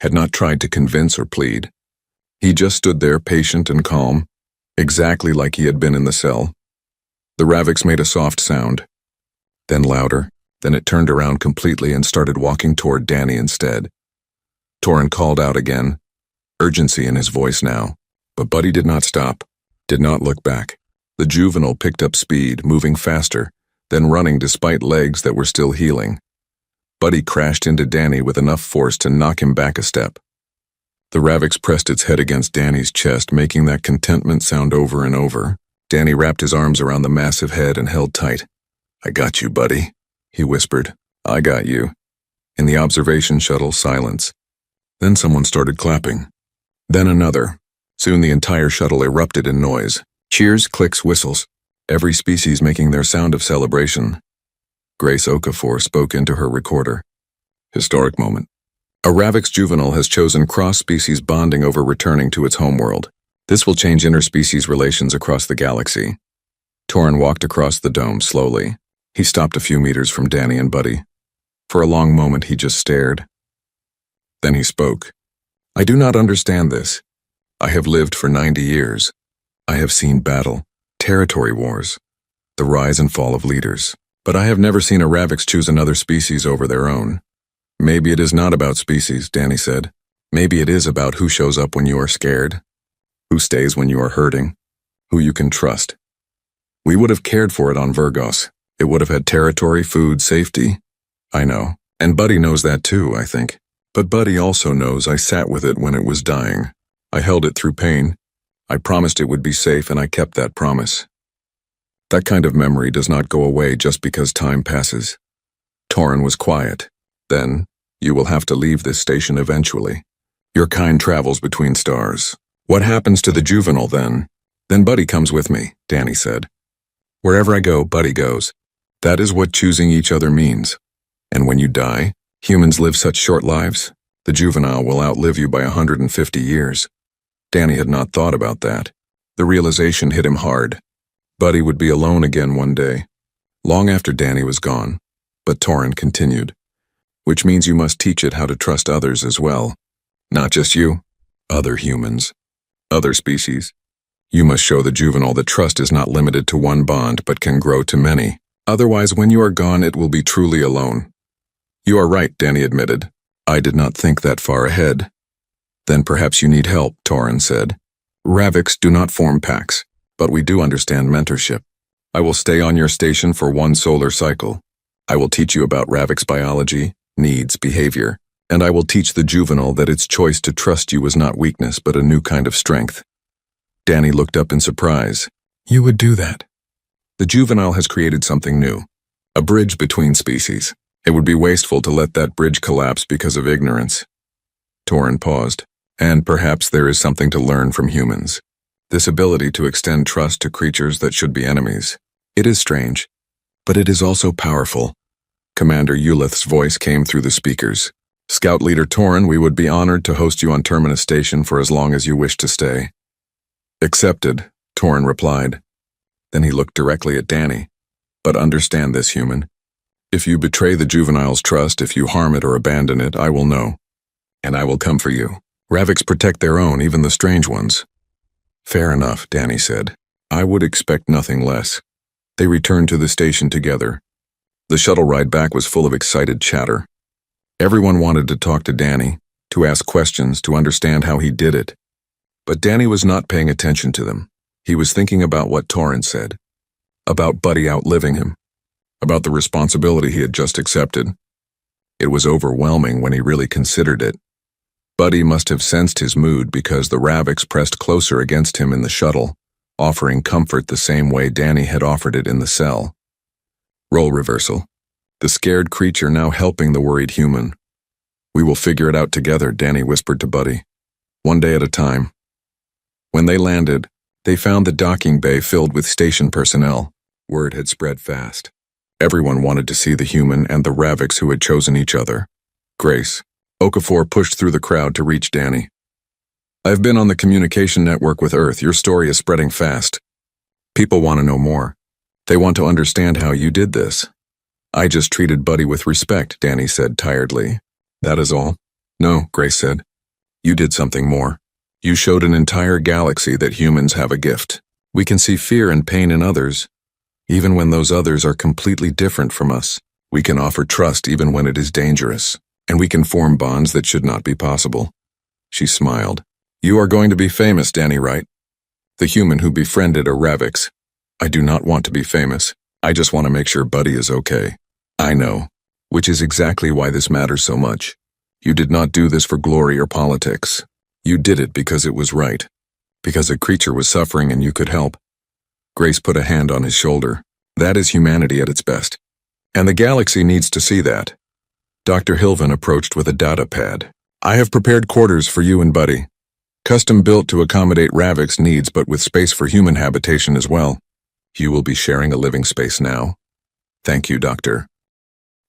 Had not tried to convince or plead. He just stood there, patient and calm, exactly like he had been in the cell. The Raviks made a soft sound. Then louder. Then it turned around completely and started walking toward Danny instead. Torin called out again, urgency in his voice now. But Buddy did not stop, did not look back. The juvenile picked up speed, moving faster, then running despite legs that were still healing. Buddy crashed into Danny with enough force to knock him back a step. The Ravix pressed its head against Danny's chest, making that contentment sound over and over. Danny wrapped his arms around the massive head and held tight. "I got you, buddy," he whispered. "I got you." In the observation shuttle, silence. Then someone started clapping. Then another. Soon the entire shuttle erupted in noise. Cheers, clicks, whistles. Every species making their sound of celebration. Grace Okafor spoke into her recorder. Historic moment. A Ravix juvenile has chosen cross-species bonding over returning to its homeworld. This will change interspecies relations across the galaxy. Torin walked across the dome slowly. He stopped a few meters from Danny and Buddy. For a long moment he just stared. Then he spoke. "I do not understand this. I have lived for 90 years. I have seen battle, territory wars, the rise and fall of leaders. But I have never seen a Ravix choose another species over their own." "Maybe it is not about species," Danny said. "Maybe it is about who shows up when you are scared, who stays when you are hurting, who you can trust. We would have cared for it on Virgos. It would have had territory, food, safety." "I know. And Buddy knows that too, I think. But Buddy also knows I sat with it when it was dying. I held it through pain. I promised it would be safe, and I kept that promise. That kind of memory does not go away just because time passes." Torin was quiet. "Then, you will have to leave this station eventually. Your kind travels between stars. What happens to the juvenile then?" "Then Buddy comes with me," Danny said. "Wherever I go, Buddy goes. That is what choosing each other means. And when you die, humans live such short lives. The juvenile will outlive you by 150 years. Danny had not thought about that. The realization hit him hard. Buddy would be alone again one day, long after Danny was gone. But Torin continued. "Which means you must teach it how to trust others as well. Not just you, other humans, other species. You must show the juvenile that trust is not limited to one bond but can grow to many. Otherwise, when you are gone, it will be truly alone." "You are right," Danny admitted. "I did not think that far ahead." "Then perhaps you need help," Torin said. "Ravix do not form packs, but we do understand mentorship. I will stay on your station for one solar cycle. I will teach you about Ravix biology, needs, behavior, and I will teach the juvenile that its choice to trust you was not weakness but a new kind of strength." Danny looked up in surprise. "You would do that?" "The juvenile has created something new, a bridge between species. It would be wasteful to let that bridge collapse because of ignorance." Torin paused. "And perhaps there is something to learn from humans. This ability to extend trust to creatures that should be enemies. It is strange, but it is also powerful." Commander Ulith's voice came through the speakers. "Scout Leader Torin, we would be honored to host you on Terminus Station for as long as you wish to stay." "Accepted," Torin replied. Then he looked directly at Danny. "But understand this, human. If you betray the juvenile's trust, if you harm it or abandon it, I will know. And I will come for you. Ravix protect their own, even the strange ones." "Fair enough," Danny said. "I would expect nothing less." They returned to the station together. The shuttle ride back was full of excited chatter. Everyone wanted to talk to Danny, to ask questions, to understand how he did it. But Danny was not paying attention to them. He was thinking about what Torin said, about Buddy outliving him, about the responsibility he had just accepted. It was overwhelming when he really considered it. Buddy must have sensed his mood because the Ravix pressed closer against him in the shuttle, offering comfort the same way Danny had offered it in the cell. Role reversal. The scared creature now helping the worried human. "We will figure it out together," Danny whispered to Buddy. "One day at a time." When they landed, they found the docking bay filled with station personnel. Word had spread fast. Everyone wanted to see the human and the Ravix who had chosen each other. Grace Okafor pushed through the crowd to reach Danny. "I've been on the communication network with Earth. Your story is spreading fast. People want to know more. They want to understand how you did this." "I just treated Buddy with respect," Danny said tiredly. "That is all?" "No," Grace said. "You did something more. You showed an entire galaxy that humans have a gift. We can see fear and pain in others, even when those others are completely different from us. We can offer trust even when it is dangerous, and we can form bonds that should not be possible." She smiled. "You are going to be famous, Danny, right? The human who befriended a Ravix. I do not want to be famous. I just want to make sure Buddy is okay." "I know. Which is exactly why this matters so much. You did not do this for glory or politics. You did it because it was right. Because a creature was suffering and you could help. Grace put a hand on his shoulder. That is humanity at its best. And the galaxy needs to see that. Dr. Hilvan approached with a data pad. I have prepared quarters for you and Buddy. Custom built to accommodate Ravik's needs but with space for human habitation as well. You will be sharing a living space now. Thank you, Doctor.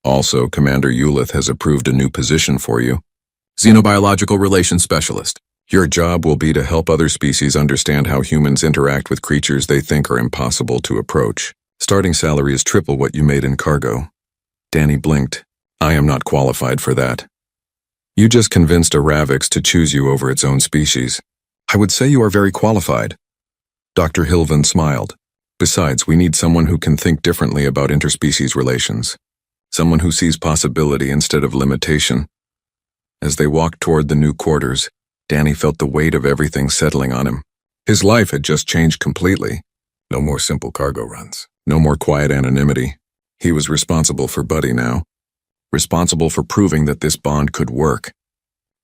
Also, Commander Ulith has approved a new position for you. Xenobiological Relations Specialist. Your job will be to help other species understand how humans interact with creatures they think are impossible to approach. Starting salary is triple what you made in cargo. Danny blinked. I am not qualified for that. You just convinced a Ravix to choose you over its own species. I would say you are very qualified. Dr. Hilvan smiled. Besides, we need someone who can think differently about interspecies relations. Someone who sees possibility instead of limitation. As they walked toward the new quarters, Danny felt the weight of everything settling on him. His life had just changed completely. No more simple cargo runs. No more quiet anonymity. He was responsible for Buddy now. Responsible for proving that this bond could work.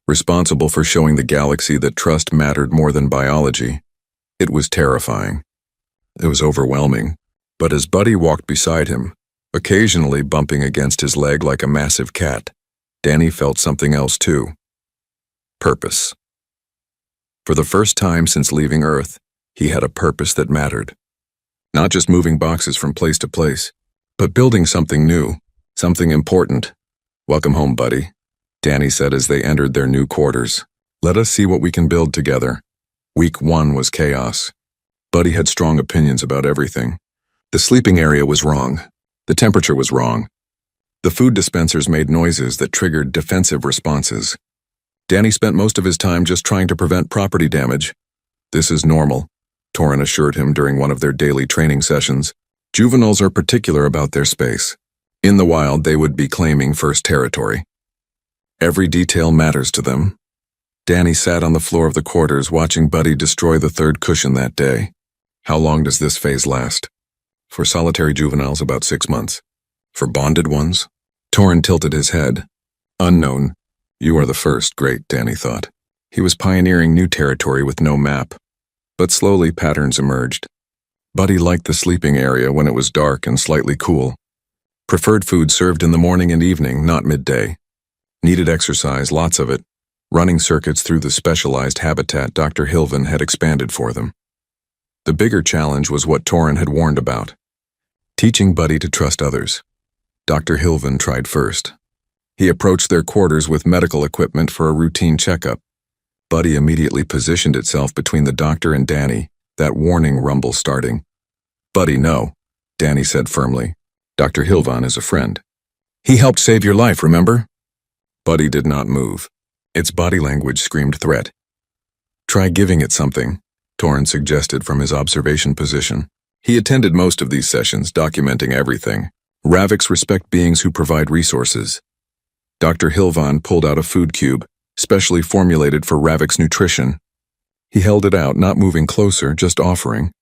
Responsible for showing the galaxy that trust mattered more than biology. It was terrifying. It was overwhelming. But as Buddy walked beside him, occasionally bumping against his leg like a massive cat, Danny felt something else too. Purpose. For the first time since leaving Earth, he had a purpose that mattered. Not just moving boxes from place to place, but building something new, something important. Welcome home, Buddy, Danny said as they entered their new quarters. Let us see what we can build together. Week 1 was chaos. Buddy had strong opinions about everything. The sleeping area was wrong. The temperature was wrong. The food dispensers made noises that triggered defensive responses. Danny spent most of his time just trying to prevent property damage. This is normal, Torin assured him during one of their daily training sessions. Juveniles are particular about their space. In the wild, they would be claiming first territory. Every detail matters to them. Danny sat on the floor of the quarters watching Buddy destroy the third cushion that day. How long does this phase last? For solitary juveniles, about 6 months. For bonded ones? Torin tilted his head. Unknown. You are the first, great, Danny thought. He was pioneering new territory with no map. But slowly patterns emerged. Buddy liked the sleeping area when it was dark and slightly cool. Preferred food served in the morning and evening, not midday. Needed exercise, lots of it. Running circuits through the specialized habitat Dr. Hilvan had expanded for them. The bigger challenge was what Torin had warned about. Teaching Buddy to trust others. Dr. Hilvan tried first. He approached their quarters with medical equipment for a routine checkup. Buddy immediately positioned itself between the doctor and Danny, that warning rumble starting. Buddy, no, Danny said firmly. Dr. Hilvan is a friend. He helped save your life, remember? Buddy did not move. Its body language screamed threat. Try giving it something, Torin suggested from his observation position. He attended most of these sessions, documenting everything. Ravix respect beings who provide resources. Dr. Hilvan pulled out a food cube, specially formulated for Ravix nutrition. He held it out, not moving closer, just offering.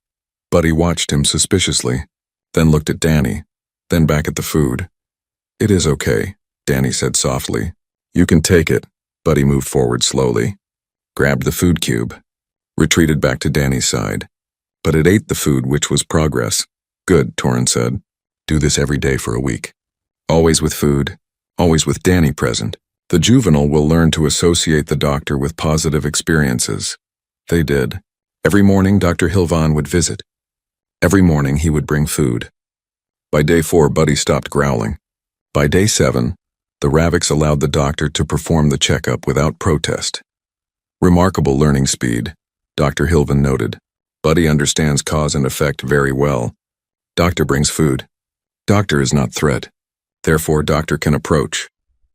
Buddy watched him suspiciously, then looked at Danny, then back at the food. It is okay, Danny said softly. You can take it. Buddy moved forward slowly, grabbed the food cube, retreated back to Danny's side. But it ate the food, which was progress. Good, Torin said. Do this every day for a week. Always with food, always with Danny present. The juvenile will learn to associate the doctor with positive experiences. They did. Every morning, Dr. Hilvan would visit. Every morning, he would bring food. By day 4, Buddy stopped growling. By day 7, the Ravix allowed the doctor to perform the checkup without protest. Remarkable learning speed, Dr. Hilvan noted. Buddy understands cause and effect very well. Doctor brings food. Doctor is not threat. Therefore, doctor can approach.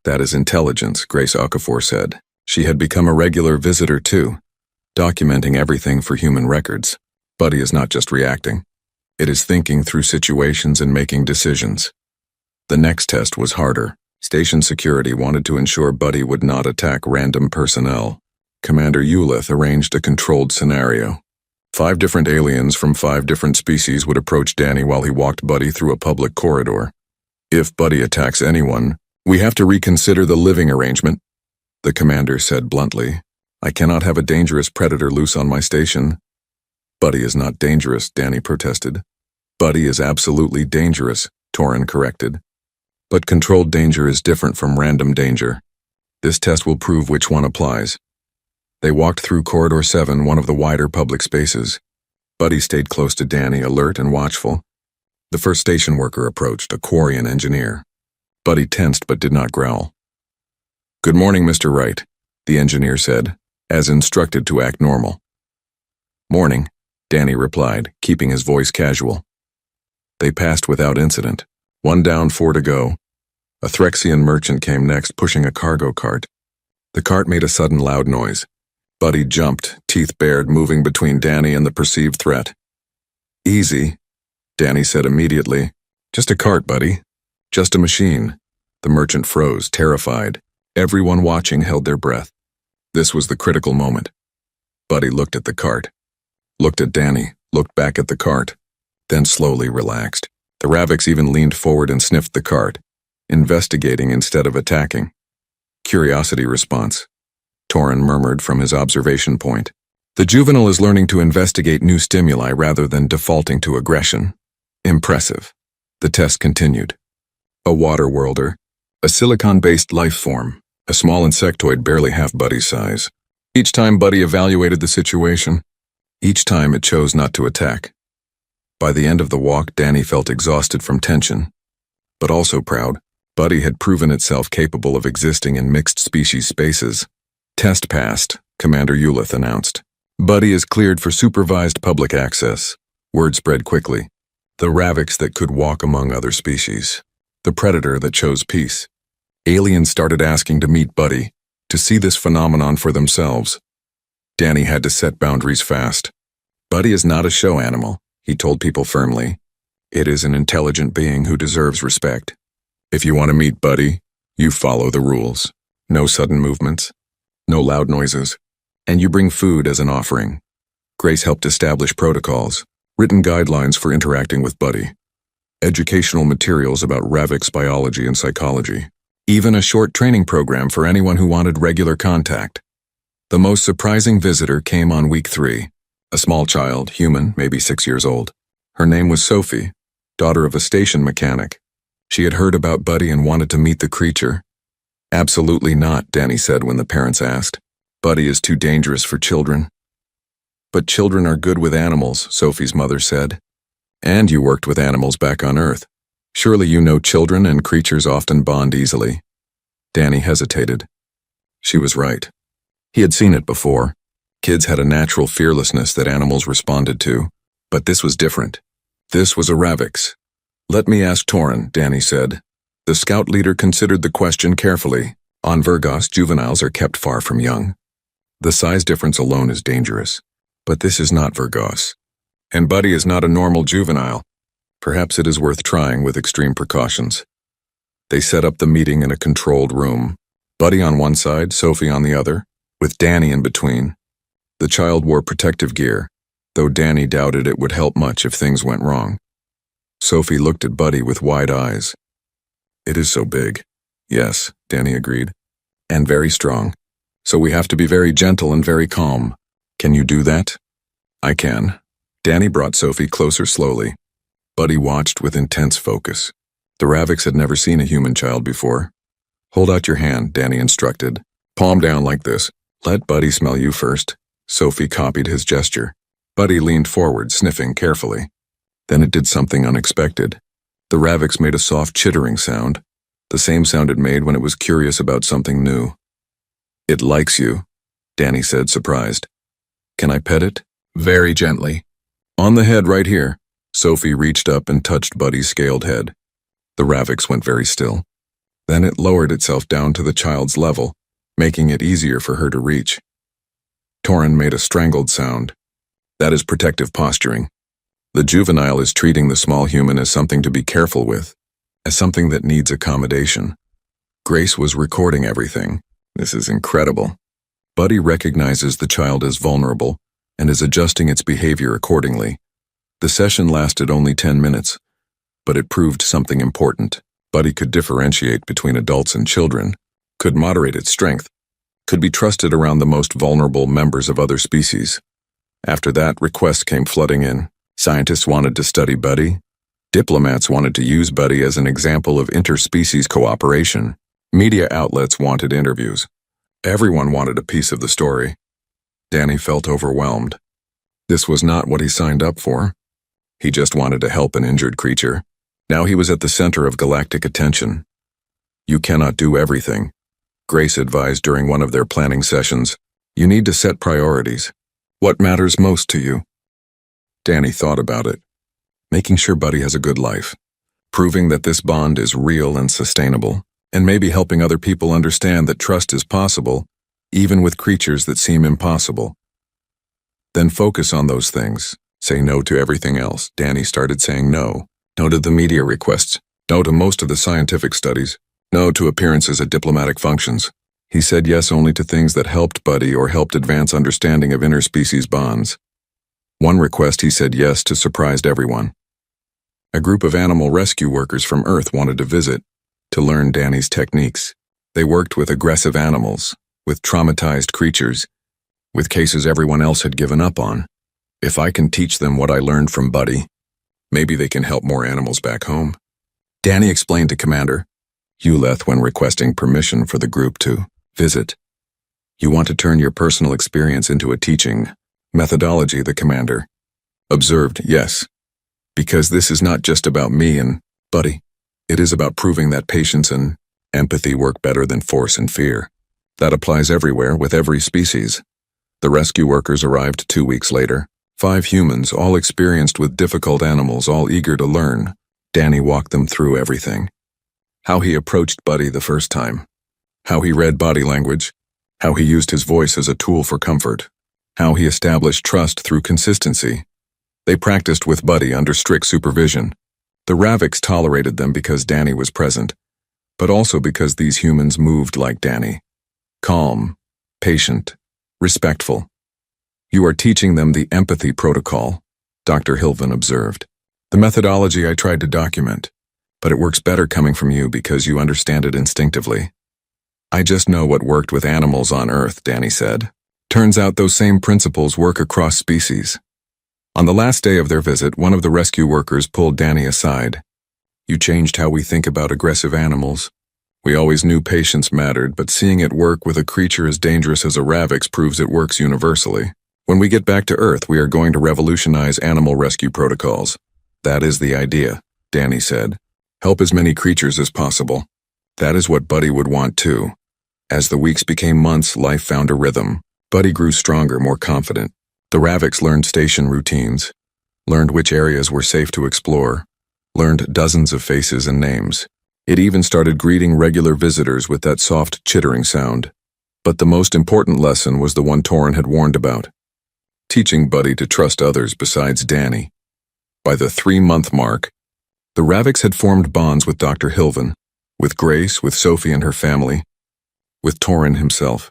That is intelligence, Grace Okafor said. She had become a regular visitor too, documenting everything for human records. Buddy is not just reacting. It is thinking through situations and making decisions. The next test was harder. Station security wanted to ensure Buddy would not attack random personnel. Commander Ulith arranged a controlled scenario. 5 different aliens from 5 different species would approach Danny while he walked Buddy through a public corridor. If Buddy attacks anyone, We have to reconsider the living arrangement, the commander said bluntly. I cannot have a dangerous predator loose on my station. Buddy is not dangerous, Danny protested. Buddy is absolutely dangerous, Torin corrected. But controlled danger is different from random danger. This test will prove which one applies. They walked through Corridor 7, one of the wider public spaces. Buddy stayed close to Danny, alert and watchful. The first station worker approached, a Quarian engineer. Buddy tensed but did not growl. Good morning, Mr. Wright, the engineer said, as instructed to act normal. Morning, Danny replied, keeping his voice casual. They passed without incident. 1 down, 4 to go. A Threxian merchant came next, pushing a cargo cart. The cart made a sudden loud noise. Buddy jumped, teeth bared, moving between Danny and the perceived threat. Easy, Danny said immediately. Just a cart, Buddy. Just a machine. The merchant froze, terrified. Everyone watching held their breath. This was the critical moment. Buddy looked at the cart, looked at Danny, looked back at the cart, then slowly relaxed. The Ravix even leaned forward and sniffed the cart, investigating instead of attacking. Curiosity response, Torin murmured from his observation point. The juvenile is learning to investigate new stimuli rather than defaulting to aggression. Impressive. The test continued. A water worlder, a silicon-based life form, a small insectoid barely half Buddy's size. Each time Buddy evaluated the situation, each time it chose not to attack. By the end of the walk, Danny felt exhausted from tension, but also proud. Buddy had proven itself capable of existing in mixed-species spaces. Test passed, Commander Ulith announced. Buddy is cleared for supervised public access. Word spread quickly. The Ravix that could walk among other species. The predator that chose peace. Aliens started asking to meet Buddy, to see this phenomenon for themselves. Danny had to set boundaries fast. Buddy is not a show animal, he told people firmly. It is an intelligent being who deserves respect. If you want to meet Buddy, you follow the rules. No sudden movements, no loud noises, and you bring food as an offering. Grace helped establish protocols, written guidelines for interacting with Buddy, educational materials about Ravix biology and psychology, even a short training program for anyone who wanted regular contact. The most surprising visitor came on week 3, a small child, human, maybe 6 years old. Her name was Sophie, daughter of a station mechanic. She had heard about Buddy and wanted to meet the creature. Absolutely not, Danny said when the parents asked. Buddy is too dangerous for children. But children are good with animals, Sophie's mother said. And you worked with animals back on Earth. Surely you know children and creatures often bond easily. Danny hesitated. She was right. He had seen it before. Kids had a natural fearlessness that animals responded to. But this was different. This was a Ravix. Let me ask Torin, Danny said. The scout leader considered the question carefully. On Vergos, juveniles are kept far from young. The size difference alone is dangerous. But this is not Vergos. And Buddy is not a normal juvenile. Perhaps it is worth trying with extreme precautions. They set up the meeting in a controlled room. Buddy on one side, Sophie on the other, with Danny in between. The child wore protective gear, though Danny doubted it would help much if things went wrong. Sophie looked at Buddy with wide eyes. It is so big. Yes, Danny agreed. And very strong. So we have to be very gentle and very calm. Can you do that? I can. Danny brought Sophie closer slowly. Buddy watched with intense focus. The Ravix had never seen a human child before. Hold out your hand, Danny instructed. Palm down like this. Let Buddy smell you first. Sophie copied his gesture. Buddy leaned forward, sniffing carefully. Then it did something unexpected. The Ravix made a soft chittering sound, the same sound it made when it was curious about something new. It likes you, Danny said, surprised. Can I pet it? Very gently. On the head right here. Sophie reached up and touched Buddy's scaled head. The Ravix went very still. Then it lowered itself down to the child's level, making it easier for her to reach. Torin made a strangled sound. That is protective posturing. The juvenile is treating the small human as something to be careful with, as something that needs accommodation. Grace was recording everything. This is incredible. Buddy recognizes the child as vulnerable and is adjusting its behavior accordingly. The session lasted only 10 minutes, but it proved something important. Buddy could differentiate between adults and children, could moderate its strength, could be trusted around the most vulnerable members of other species. After that, requests came flooding in. Scientists wanted to study Buddy. Diplomats wanted to use Buddy as an example of interspecies cooperation. Media outlets wanted interviews. Everyone wanted a piece of the story. Danny felt overwhelmed. This was not what he signed up for. He just wanted to help an injured creature. Now he was at the center of galactic attention. You cannot do everything. Grace advised during one of their planning sessions. You need to set priorities. What matters most to you? Danny thought about it. Making sure Buddy has a good life. Proving that this bond is real and sustainable. And maybe helping other people understand that trust is possible, even with creatures that seem impossible. Then focus on those things. Say no to everything else. Danny started saying no. No to the media requests. No to most of the scientific studies. No to appearances at diplomatic functions. He said yes only to things that helped Buddy or helped advance understanding of interspecies bonds. One request he said yes to surprised everyone. A group of animal rescue workers from Earth wanted to visit, to learn Danny's techniques. They worked with aggressive animals, with traumatized creatures, with cases everyone else had given up on. If I can teach them what I learned from Buddy, maybe they can help more animals back home. Danny explained to Commander Uleth when requesting permission for the group to visit. You want to turn your personal experience into a teaching methodology, the commander observed. Yes, because this is not just about me and Buddy. It is about proving that patience and empathy work better than force and fear. That applies everywhere, with every species. The rescue workers arrived 2 weeks later. 5 humans, all experienced with difficult animals, all eager to learn. Danny walked them through everything. How he approached Buddy the first time. How he read body language. How he used his voice as a tool for comfort. How he established trust through consistency. They practiced with Buddy under strict supervision. The Ravix tolerated them because Danny was present, but also because these humans moved like Danny. Calm, patient, respectful. You are teaching them the empathy protocol, Dr. Hilvin observed. The methodology I tried to document, but it works better coming from you because you understand it instinctively. I just know what worked with animals on Earth, Danny said. Turns out those same principles work across species. On the last day of their visit, one of the rescue workers pulled Danny aside. You changed how we think about aggressive animals. We always knew patience mattered, but seeing it work with a creature as dangerous as a Ravix proves it works universally. When we get back to Earth, we are going to revolutionize animal rescue protocols. That is the idea, Danny said. Help as many creatures as possible. That is what Buddy would want too. As the weeks became months, life found a rhythm. Buddy grew stronger, more confident. The Ravix learned station routines, learned which areas were safe to explore, learned dozens of faces and names. It even started greeting regular visitors with that soft chittering sound. But the most important lesson was the one Torin had warned about. Teaching Buddy to trust others besides Danny. By the 3-month mark, the Ravix had formed bonds with Dr. Hilvin, with Grace, with Sophie and her family, with Torin himself.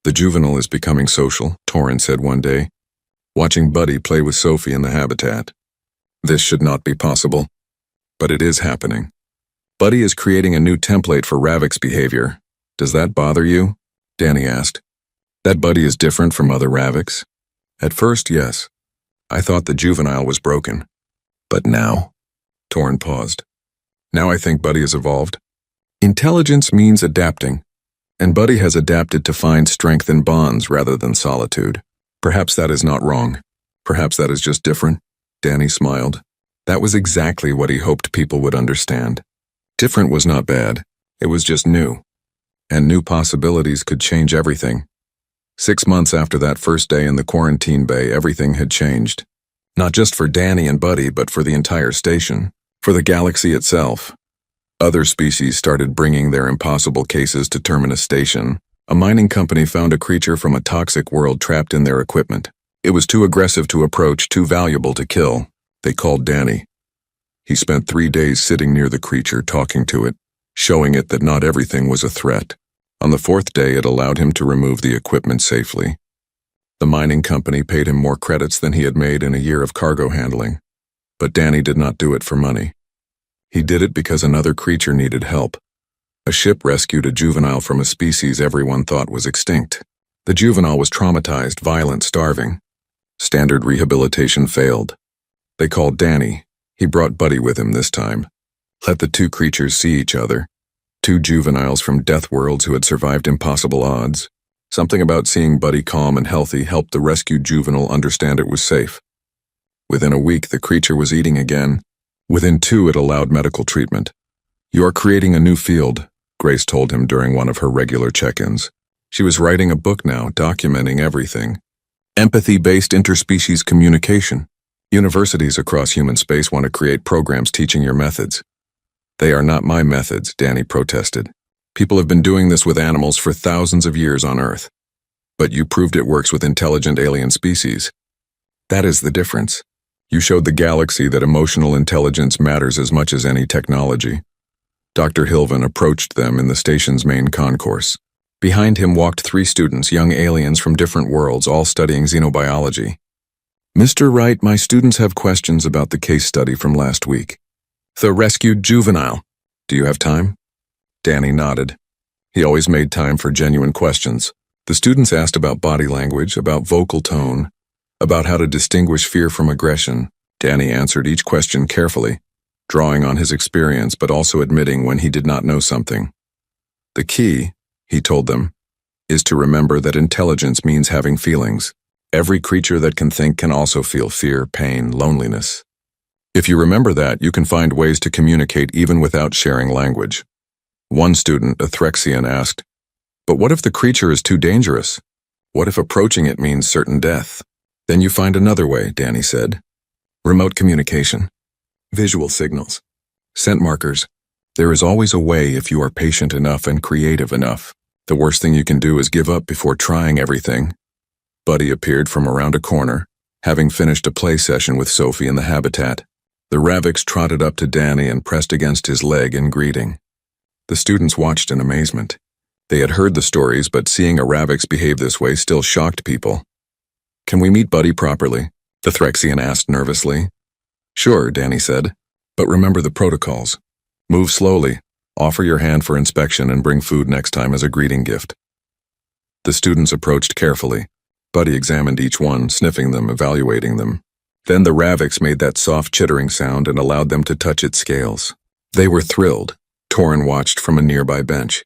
The juvenile is becoming social, Torin said one day, watching Buddy play with Sophie in the habitat. This should not be possible, but it is happening. Buddy is creating a new template for Ravix behavior. Does that bother you? Danny asked. That Buddy is different from other Ravix? At first, yes. I thought the juvenile was broken. But now? Torin paused. Now I think Buddy has evolved. Intelligence means adapting, and Buddy has adapted to find strength in bonds rather than solitude. Perhaps that is not wrong. Perhaps that is just different. Danny smiled. That was exactly what he hoped people would understand. Different was not bad. It was just new. And new possibilities could change everything. 6 months after that first day in the quarantine bay, everything had changed. Not just for Danny and Buddy, but for the entire station. For the galaxy itself. Other species started bringing their impossible cases to Terminus Station. A mining company found a creature from a toxic world trapped in their equipment. It was too aggressive to approach, too valuable to kill. They called Danny. He spent 3 days sitting near the creature, talking to it, showing it that not everything was a threat. On the 4th day, it allowed him to remove the equipment safely. The mining company paid him more credits than he had made in a year of cargo handling. But Danny did not do it for money. He did it because another creature needed help. A ship rescued a juvenile from a species everyone thought was extinct. The juvenile was traumatized, violent, starving. Standard rehabilitation failed. They called Danny. He brought Buddy with him this time. Let the two creatures see each other. Two juveniles from death worlds who had survived impossible odds. Something about seeing Buddy calm and healthy helped the rescued juvenile understand it was safe. Within a week, the creature was eating again. Within 2, it allowed medical treatment. "You are creating a new field," Grace told him during one of her regular check-ins. She was writing a book now, documenting everything. Empathy-based interspecies communication. Universities across human space want to create programs teaching your methods. "They are not my methods," Danny protested. "People have been doing this with animals for thousands of years on Earth. But you proved it works with intelligent alien species. That is the difference. You showed the galaxy that emotional intelligence matters as much as any technology." Dr. Hilvin approached them in the station's main concourse. Behind him walked 3 students, young aliens from different worlds, all studying xenobiology. "Mr. Wright, my students have questions about the case study from last week. The rescued juvenile. Do you have time?" Danny nodded. He always made time for genuine questions. The students asked about body language, about vocal tone, about how to distinguish fear from aggression. Danny answered each question carefully, drawing on his experience but also admitting when he did not know something. "The key," he told them, "is to remember that intelligence means having feelings. Every creature that can think can also feel fear, pain, loneliness. If you remember that, you can find ways to communicate even without sharing language." One student, a Threxian, asked, "But what if the creature is too dangerous? What if approaching it means certain death?" "Then you find another way," Danny said. "Remote communication. Visual signals. Scent markers. There is always a way if you are patient enough and creative enough. The worst thing you can do is give up before trying everything." Buddy appeared from around a corner, having finished a play session with Sophie in the habitat. The Ravix trotted up to Danny and pressed against his leg in greeting. The students watched in amazement. They had heard the stories, but seeing a Ravix behave this way still shocked people. "Can we meet Buddy properly?" the Threxian asked nervously. "Sure," Danny said, "but remember the protocols. Move slowly, offer your hand for inspection, and bring food next time as a greeting gift." The students approached carefully. Buddy examined each one, sniffing them, evaluating them. Then the Ravix made that soft chittering sound and allowed them to touch its scales. They were thrilled. Torin watched from a nearby bench.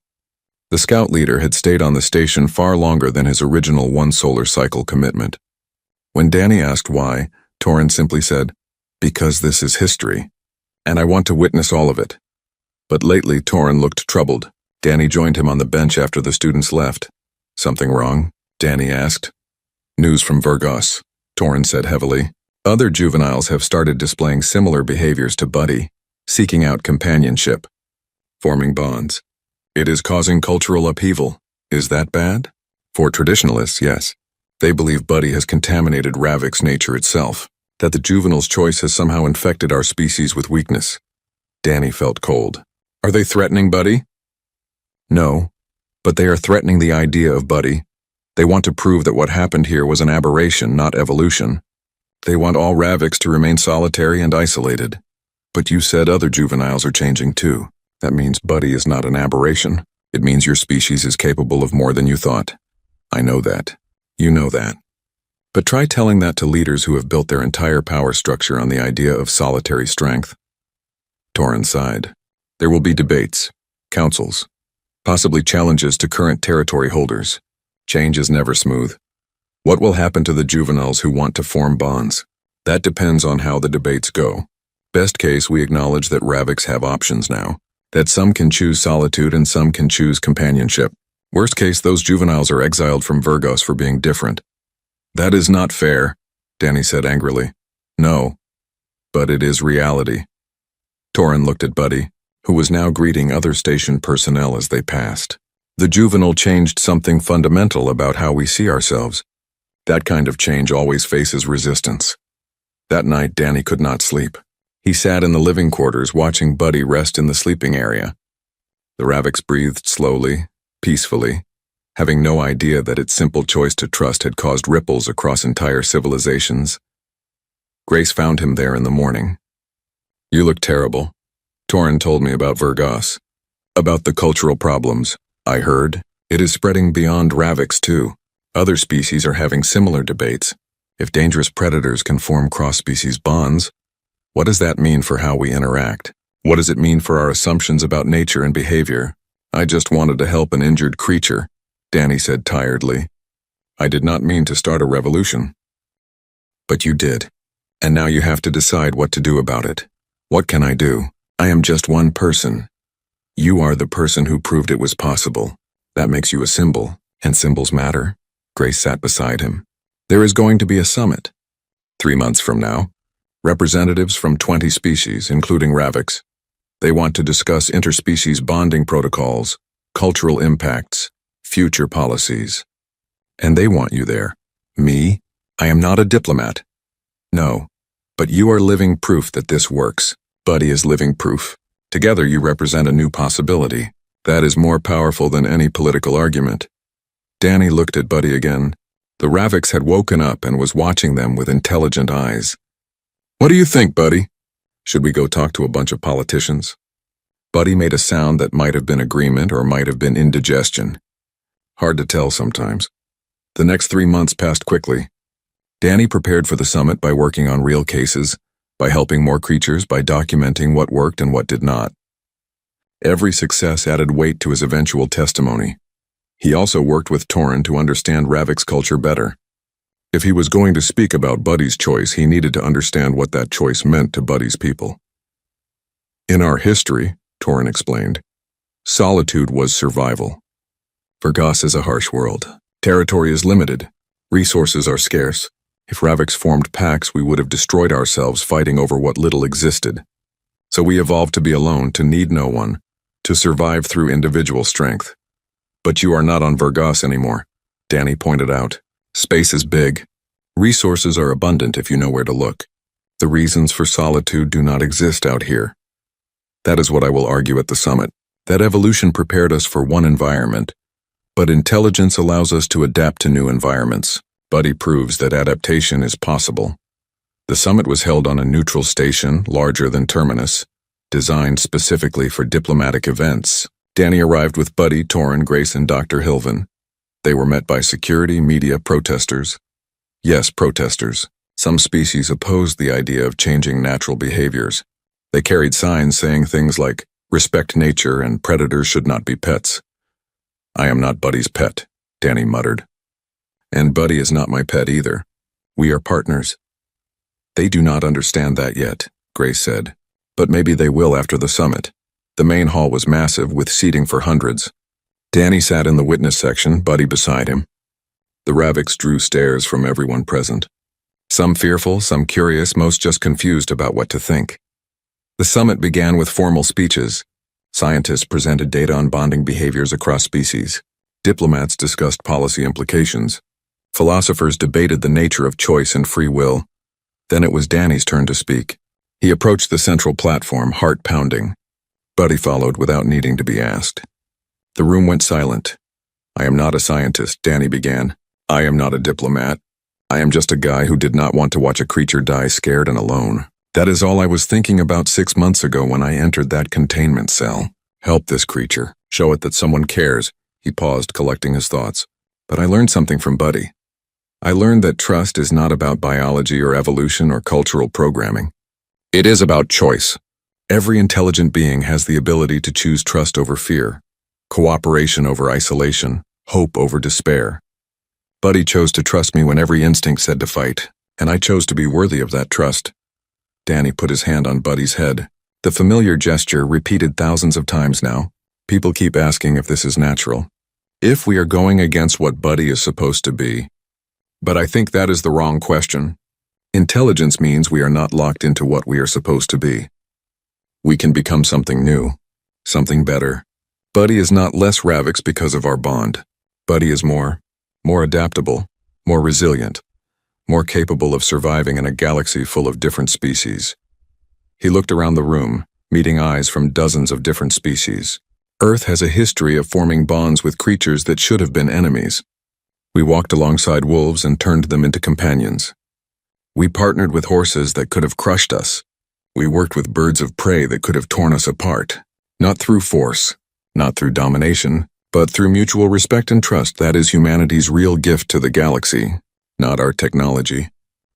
The scout leader had stayed on the station far longer than his original 1 solar cycle commitment. When Danny asked why, Torin simply said, "Because this is history, and I want to witness all of it." But lately, Torin looked troubled. Danny joined him on the bench after the students left. "Something wrong?" Danny asked. "News from Virgos," Torin said heavily. "Other juveniles have started displaying similar behaviors to Buddy, seeking out companionship, forming bonds. It is causing cultural upheaval. Is that bad?" "For traditionalists, yes. They believe Buddy has contaminated Ravix nature itself, that the juvenile's choice has somehow infected our species with weakness." Danny felt cold. "Are they threatening Buddy?" "No, but they are threatening the idea of Buddy. They want to prove that what happened here was an aberration, not evolution. They want all Ravix to remain solitary and isolated. But you said other juveniles are changing too. That means Buddy is not an aberration. It means your species is capable of more than you thought. I know that. You know that. But try telling that to leaders who have built their entire power structure on the idea of solitary strength." Torin sighed. "There will be debates, councils, possibly challenges to current territory holders. Change is never smooth. What will happen to the juveniles who want to form bonds? That depends on how the debates go. Best case, we acknowledge that Ravix have options now, that some can choose solitude and some can choose companionship. Worst case, those juveniles are exiled from Virgos for being different." "That is not fair," Danny said angrily. "No, but it is reality." Torin looked at Buddy, who was now greeting other station personnel as they passed. "The juvenile changed something fundamental about how we see ourselves. That kind of change always faces resistance." That night, Danny could not sleep. He sat in the living quarters watching Buddy rest in the sleeping area. The Ravix breathed slowly, peacefully, having no idea that its simple choice to trust had caused ripples across entire civilizations. Grace found him there in the morning. "You look terrible." Torin told me about Vergas. About the cultural problems. I heard. It is spreading beyond Ravix too. Other species are having similar debates. If dangerous predators can form cross-species bonds, what does that mean for how we interact? What does it mean for our assumptions about nature and behavior? I just wanted to help an injured creature, Danny said tiredly. I did not mean to start a revolution. But you did. And now you have to decide what to do about it. What can I do? I am just one person. You are the person who proved it was possible. That makes you a symbol, and symbols matter. Grace sat beside him. There is going to be a summit. 3 months from now. Representatives from 20 species, including Ravix. They want to discuss interspecies bonding protocols, cultural impacts, future policies. And they want you there. Me? I am not a diplomat. No. But you are living proof that this works. Buddy is living proof. Together you represent a new possibility. That is more powerful than any political argument. Danny looked at Buddy again. The Ravix had woken up and was watching them with intelligent eyes. What do you think, Buddy? Should we go talk to a bunch of politicians? Buddy made a sound that might have been agreement or might have been indigestion. Hard to tell sometimes. The next 3 months passed quickly. Danny prepared for the summit by working on real cases, by helping more creatures, by documenting what worked and what did not. Every success added weight to his eventual testimony. He also worked with Torin to understand Ravix culture better. If he was going to speak about Buddy's choice, he needed to understand what that choice meant to Buddy's people. In our history, Torin explained, solitude was survival. Vergas is a harsh world. Territory is limited. Resources are scarce. If Ravix formed packs, we would have destroyed ourselves fighting over what little existed. So we evolved to be alone, to need no one, to survive through individual strength. But you are not on Vergas anymore, Danny pointed out. Space is big. Resources are abundant if you know where to look. The reasons for solitude do not exist out here. That is what I will argue at the summit. That evolution prepared us for one environment, but intelligence allows us to adapt to new environments. Buddy proves that adaptation is possible. The summit was held on a neutral station, larger than Terminus, designed specifically for diplomatic events. Danny arrived with Buddy, Torin, Grace, and Dr. Hilvin. They were met by security, media, protesters. Yes, protesters. Some species opposed the idea of changing natural behaviors. They carried signs saying things like, respect nature and predators should not be pets. I am not Buddy's pet, Danny muttered. And Buddy is not my pet either. We are partners. They do not understand that yet, Grace said. But maybe they will after the summit. The main hall was massive, with seating for hundreds. Danny sat in the witness section, Buddy beside him. The Ravix drew stares from everyone present. Some fearful, some curious, most just confused about what to think. The summit began with formal speeches. Scientists presented data on bonding behaviors across species. Diplomats discussed policy implications. Philosophers debated the nature of choice and free will. Then it was Danny's turn to speak. He approached the central platform, heart pounding. Buddy followed without needing to be asked. The room went silent. I am not a scientist, Danny began. I am not a diplomat. I am just a guy who did not want to watch a creature die scared and alone. That is all I was thinking about 6 months ago when I entered that containment cell. Help this creature. Show it that someone cares. He paused, collecting his thoughts. But I learned something from Buddy. I learned that trust is not about biology or evolution or cultural programming. It is about choice. Every intelligent being has the ability to choose trust over fear, cooperation over isolation, hope over despair. Buddy chose to trust me when every instinct said to fight, and I chose to be worthy of that trust. Danny put his hand on Buddy's head. The familiar gesture, repeated thousands of times now. People keep asking if this is natural. If we are going against what Buddy is supposed to be. But I think that is the wrong question. Intelligence means we are not locked into what we are supposed to be. We can become something new, something better. Buddy is not less Ravix because of our bond. Buddy is more adaptable, more resilient, more capable of surviving in a galaxy full of different species. He looked around the room, meeting eyes from dozens of different species. Earth has a history of forming bonds with creatures that should have been enemies. We walked alongside wolves and turned them into companions. We partnered with horses that could have crushed us. We worked with birds of prey that could have torn us apart. Not through force, not through domination, but through mutual respect and trust. That is humanity's real gift to the galaxy. Not our technology,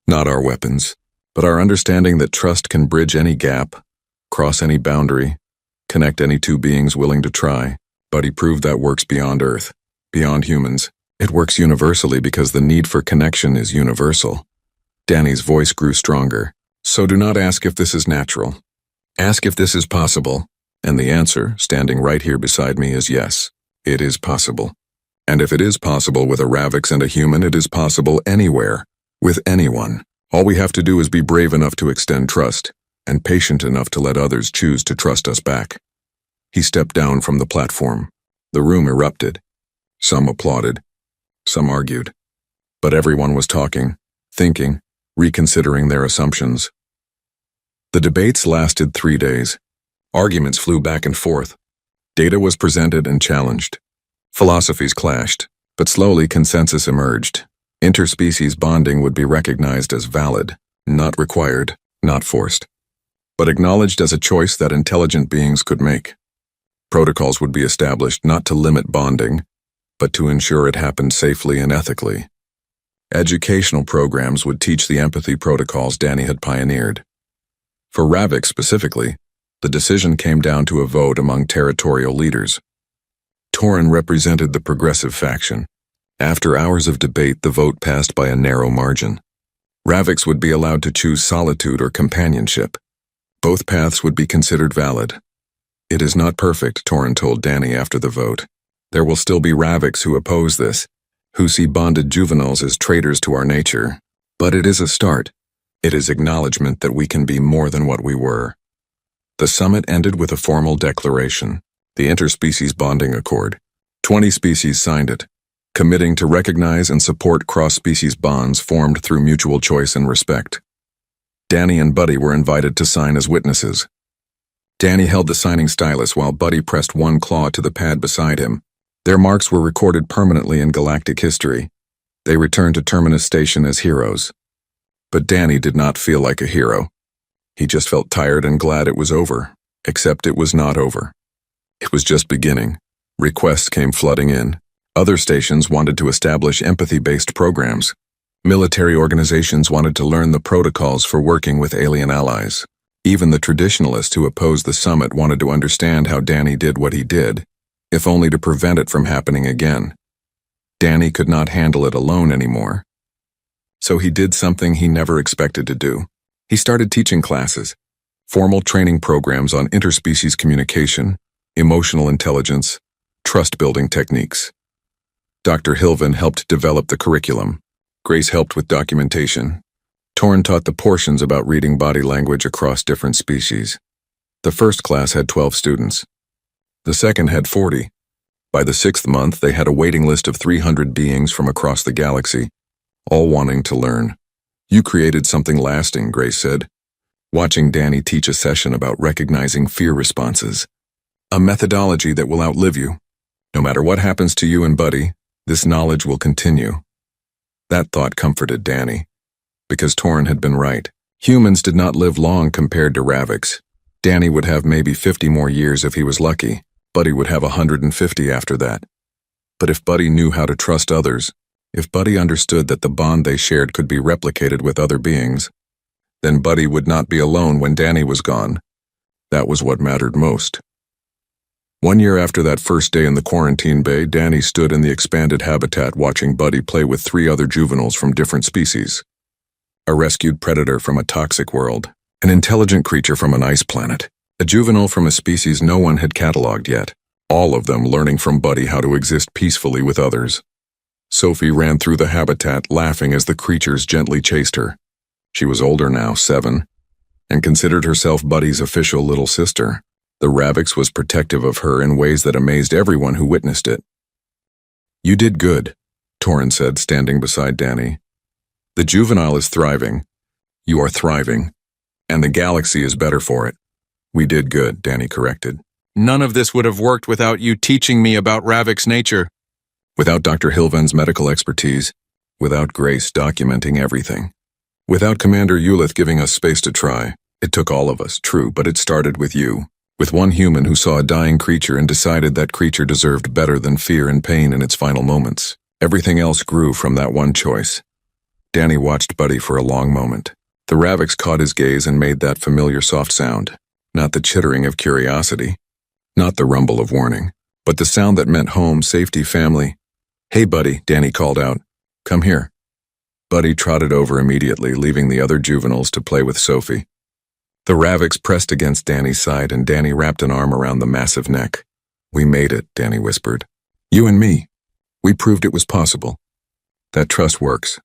not our weapons, but our understanding that trust can bridge any gap, cross any boundary, connect any two beings willing to try. Buddy proved that works beyond Earth, beyond humans. It works universally because the need for connection is universal. Danny's voice grew stronger. So do not ask if this is natural. Ask if this is possible. And the answer, standing right here beside me, is yes, it is possible. And if it is possible with a Ravix and a human, it is possible anywhere, with anyone. All we have to do is be brave enough to extend trust, and patient enough to let others choose to trust us back. He stepped down from the platform. The room erupted. Some applauded. Some argued. But everyone was talking, thinking, reconsidering their assumptions. The debates lasted 3 days. Arguments flew back and forth. Data was presented and challenged. Philosophies clashed, but slowly consensus emerged. Interspecies bonding would be recognized as valid, not required, not forced, but acknowledged as a choice that intelligent beings could make. Protocols would be established not to limit bonding, but to ensure it happened safely and ethically. Educational programs would teach the empathy protocols Danny had pioneered. For Ravix specifically, the decision came down to a vote among territorial leaders. Torin represented the progressive faction. After hours of debate, the vote passed by a narrow margin. Ravix would be allowed to choose solitude or companionship. Both paths would be considered valid. It is not perfect, Torin told Danny after the vote. There will still be Ravix who oppose this, who see bonded juveniles as traitors to our nature. But it is a start. It is acknowledgement that we can be more than what we were. The summit ended with a formal declaration, the Interspecies Bonding Accord. 20 species signed it, committing to recognize and support cross-species bonds formed through mutual choice and respect. Danny and Buddy were invited to sign as witnesses. Danny held the signing stylus while Buddy pressed one claw to the pad beside him. Their marks were recorded permanently in galactic history. They returned to Terminus Station as heroes. But Danny did not feel like a hero. He just felt tired and glad it was over, except it was not over. It was just beginning. Requests came flooding in. Other stations wanted to establish empathy-based programs. Military organizations wanted to learn the protocols for working with alien allies. Even the traditionalists who opposed the summit wanted to understand how Danny did what he did, if only to prevent it from happening again. Danny could not handle it alone anymore. So he did something he never expected to do. He started teaching classes, formal training programs on interspecies communication, emotional intelligence, trust-building techniques. Dr. Hilvin helped develop the curriculum. Grace helped with documentation. Torin taught the portions about reading body language across different species. The first class had 12 students. The second had 40. By the 6th month, they had a waiting list of 300 beings from across the galaxy, all wanting to learn. You created something lasting, Grace said, watching Danny teach a session about recognizing fear responses. A methodology that will outlive you. No matter what happens to you and Buddy, this knowledge will continue. That thought comforted Danny, because Torin had been right. Humans did not live long compared to Ravix. Danny would have maybe 50 more years if he was lucky. Buddy would have 150 after that. But if Buddy knew how to trust others, if Buddy understood that the bond they shared could be replicated with other beings, then Buddy would not be alone when Danny was gone. That was what mattered most. 1 year after that first day in the quarantine bay, Danny stood in the expanded habitat watching Buddy play with 3 other juveniles from different species. A rescued predator from a toxic world, an intelligent creature from an ice planet, a juvenile from a species no one had cataloged yet, all of them learning from Buddy how to exist peacefully with others. Sophie ran through the habitat laughing as the creatures gently chased her. She was older now, 7, and considered herself Buddy's official little sister. The Ravix was protective of her in ways that amazed everyone who witnessed it. "You did good," Torin said, standing beside Danny. "The juvenile is thriving. You are thriving. And the galaxy is better for it." "We did good," Danny corrected. "None of this would have worked without you teaching me about Ravix nature." Without Dr. Hilven's medical expertise, without Grace documenting everything, without Commander Ulith giving us space to try, It took all of us, true, but it started with you. With one human who saw a dying creature and decided that creature deserved better than fear and pain in its final moments. Everything else grew from that one choice. Danny watched Buddy for a long moment. The Ravix caught his gaze and made that familiar soft sound. Not the chittering of curiosity. Not the rumble of warning. But the sound that meant home, safety, family. "Hey, Buddy," Danny called out. "Come here." Buddy trotted over immediately, leaving the other juveniles to play with Sophie. The Ravix pressed against Danny's side and Danny wrapped an arm around the massive neck. "We made it," Danny whispered. "You and me. We proved it was possible. That trust works.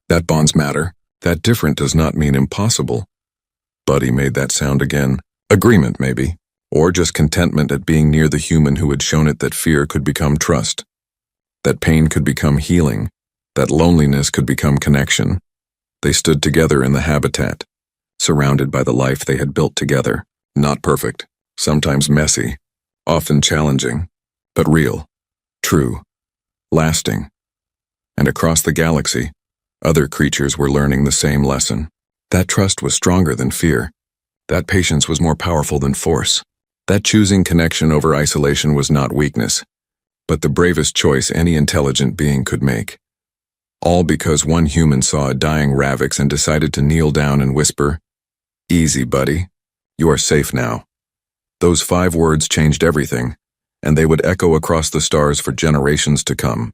That bonds matter. That different does not mean impossible." Buddy made that sound again. Agreement, maybe. Or just contentment at being near the human who had shown it that fear could become trust. That pain could become healing. That loneliness could become connection. They stood together in the habitat, surrounded by the life they had built together. Not perfect, sometimes messy, often challenging, but real, true, lasting. And across the galaxy, other creatures were learning the same lesson. That trust was stronger than fear. That patience was more powerful than force. That choosing connection over isolation was not weakness, but the bravest choice any intelligent being could make. All because one human saw a dying Ravix and decided to kneel down and whisper, "Easy, Buddy. You are safe now." Those 5 words changed everything, and they would echo across the stars for generations to come.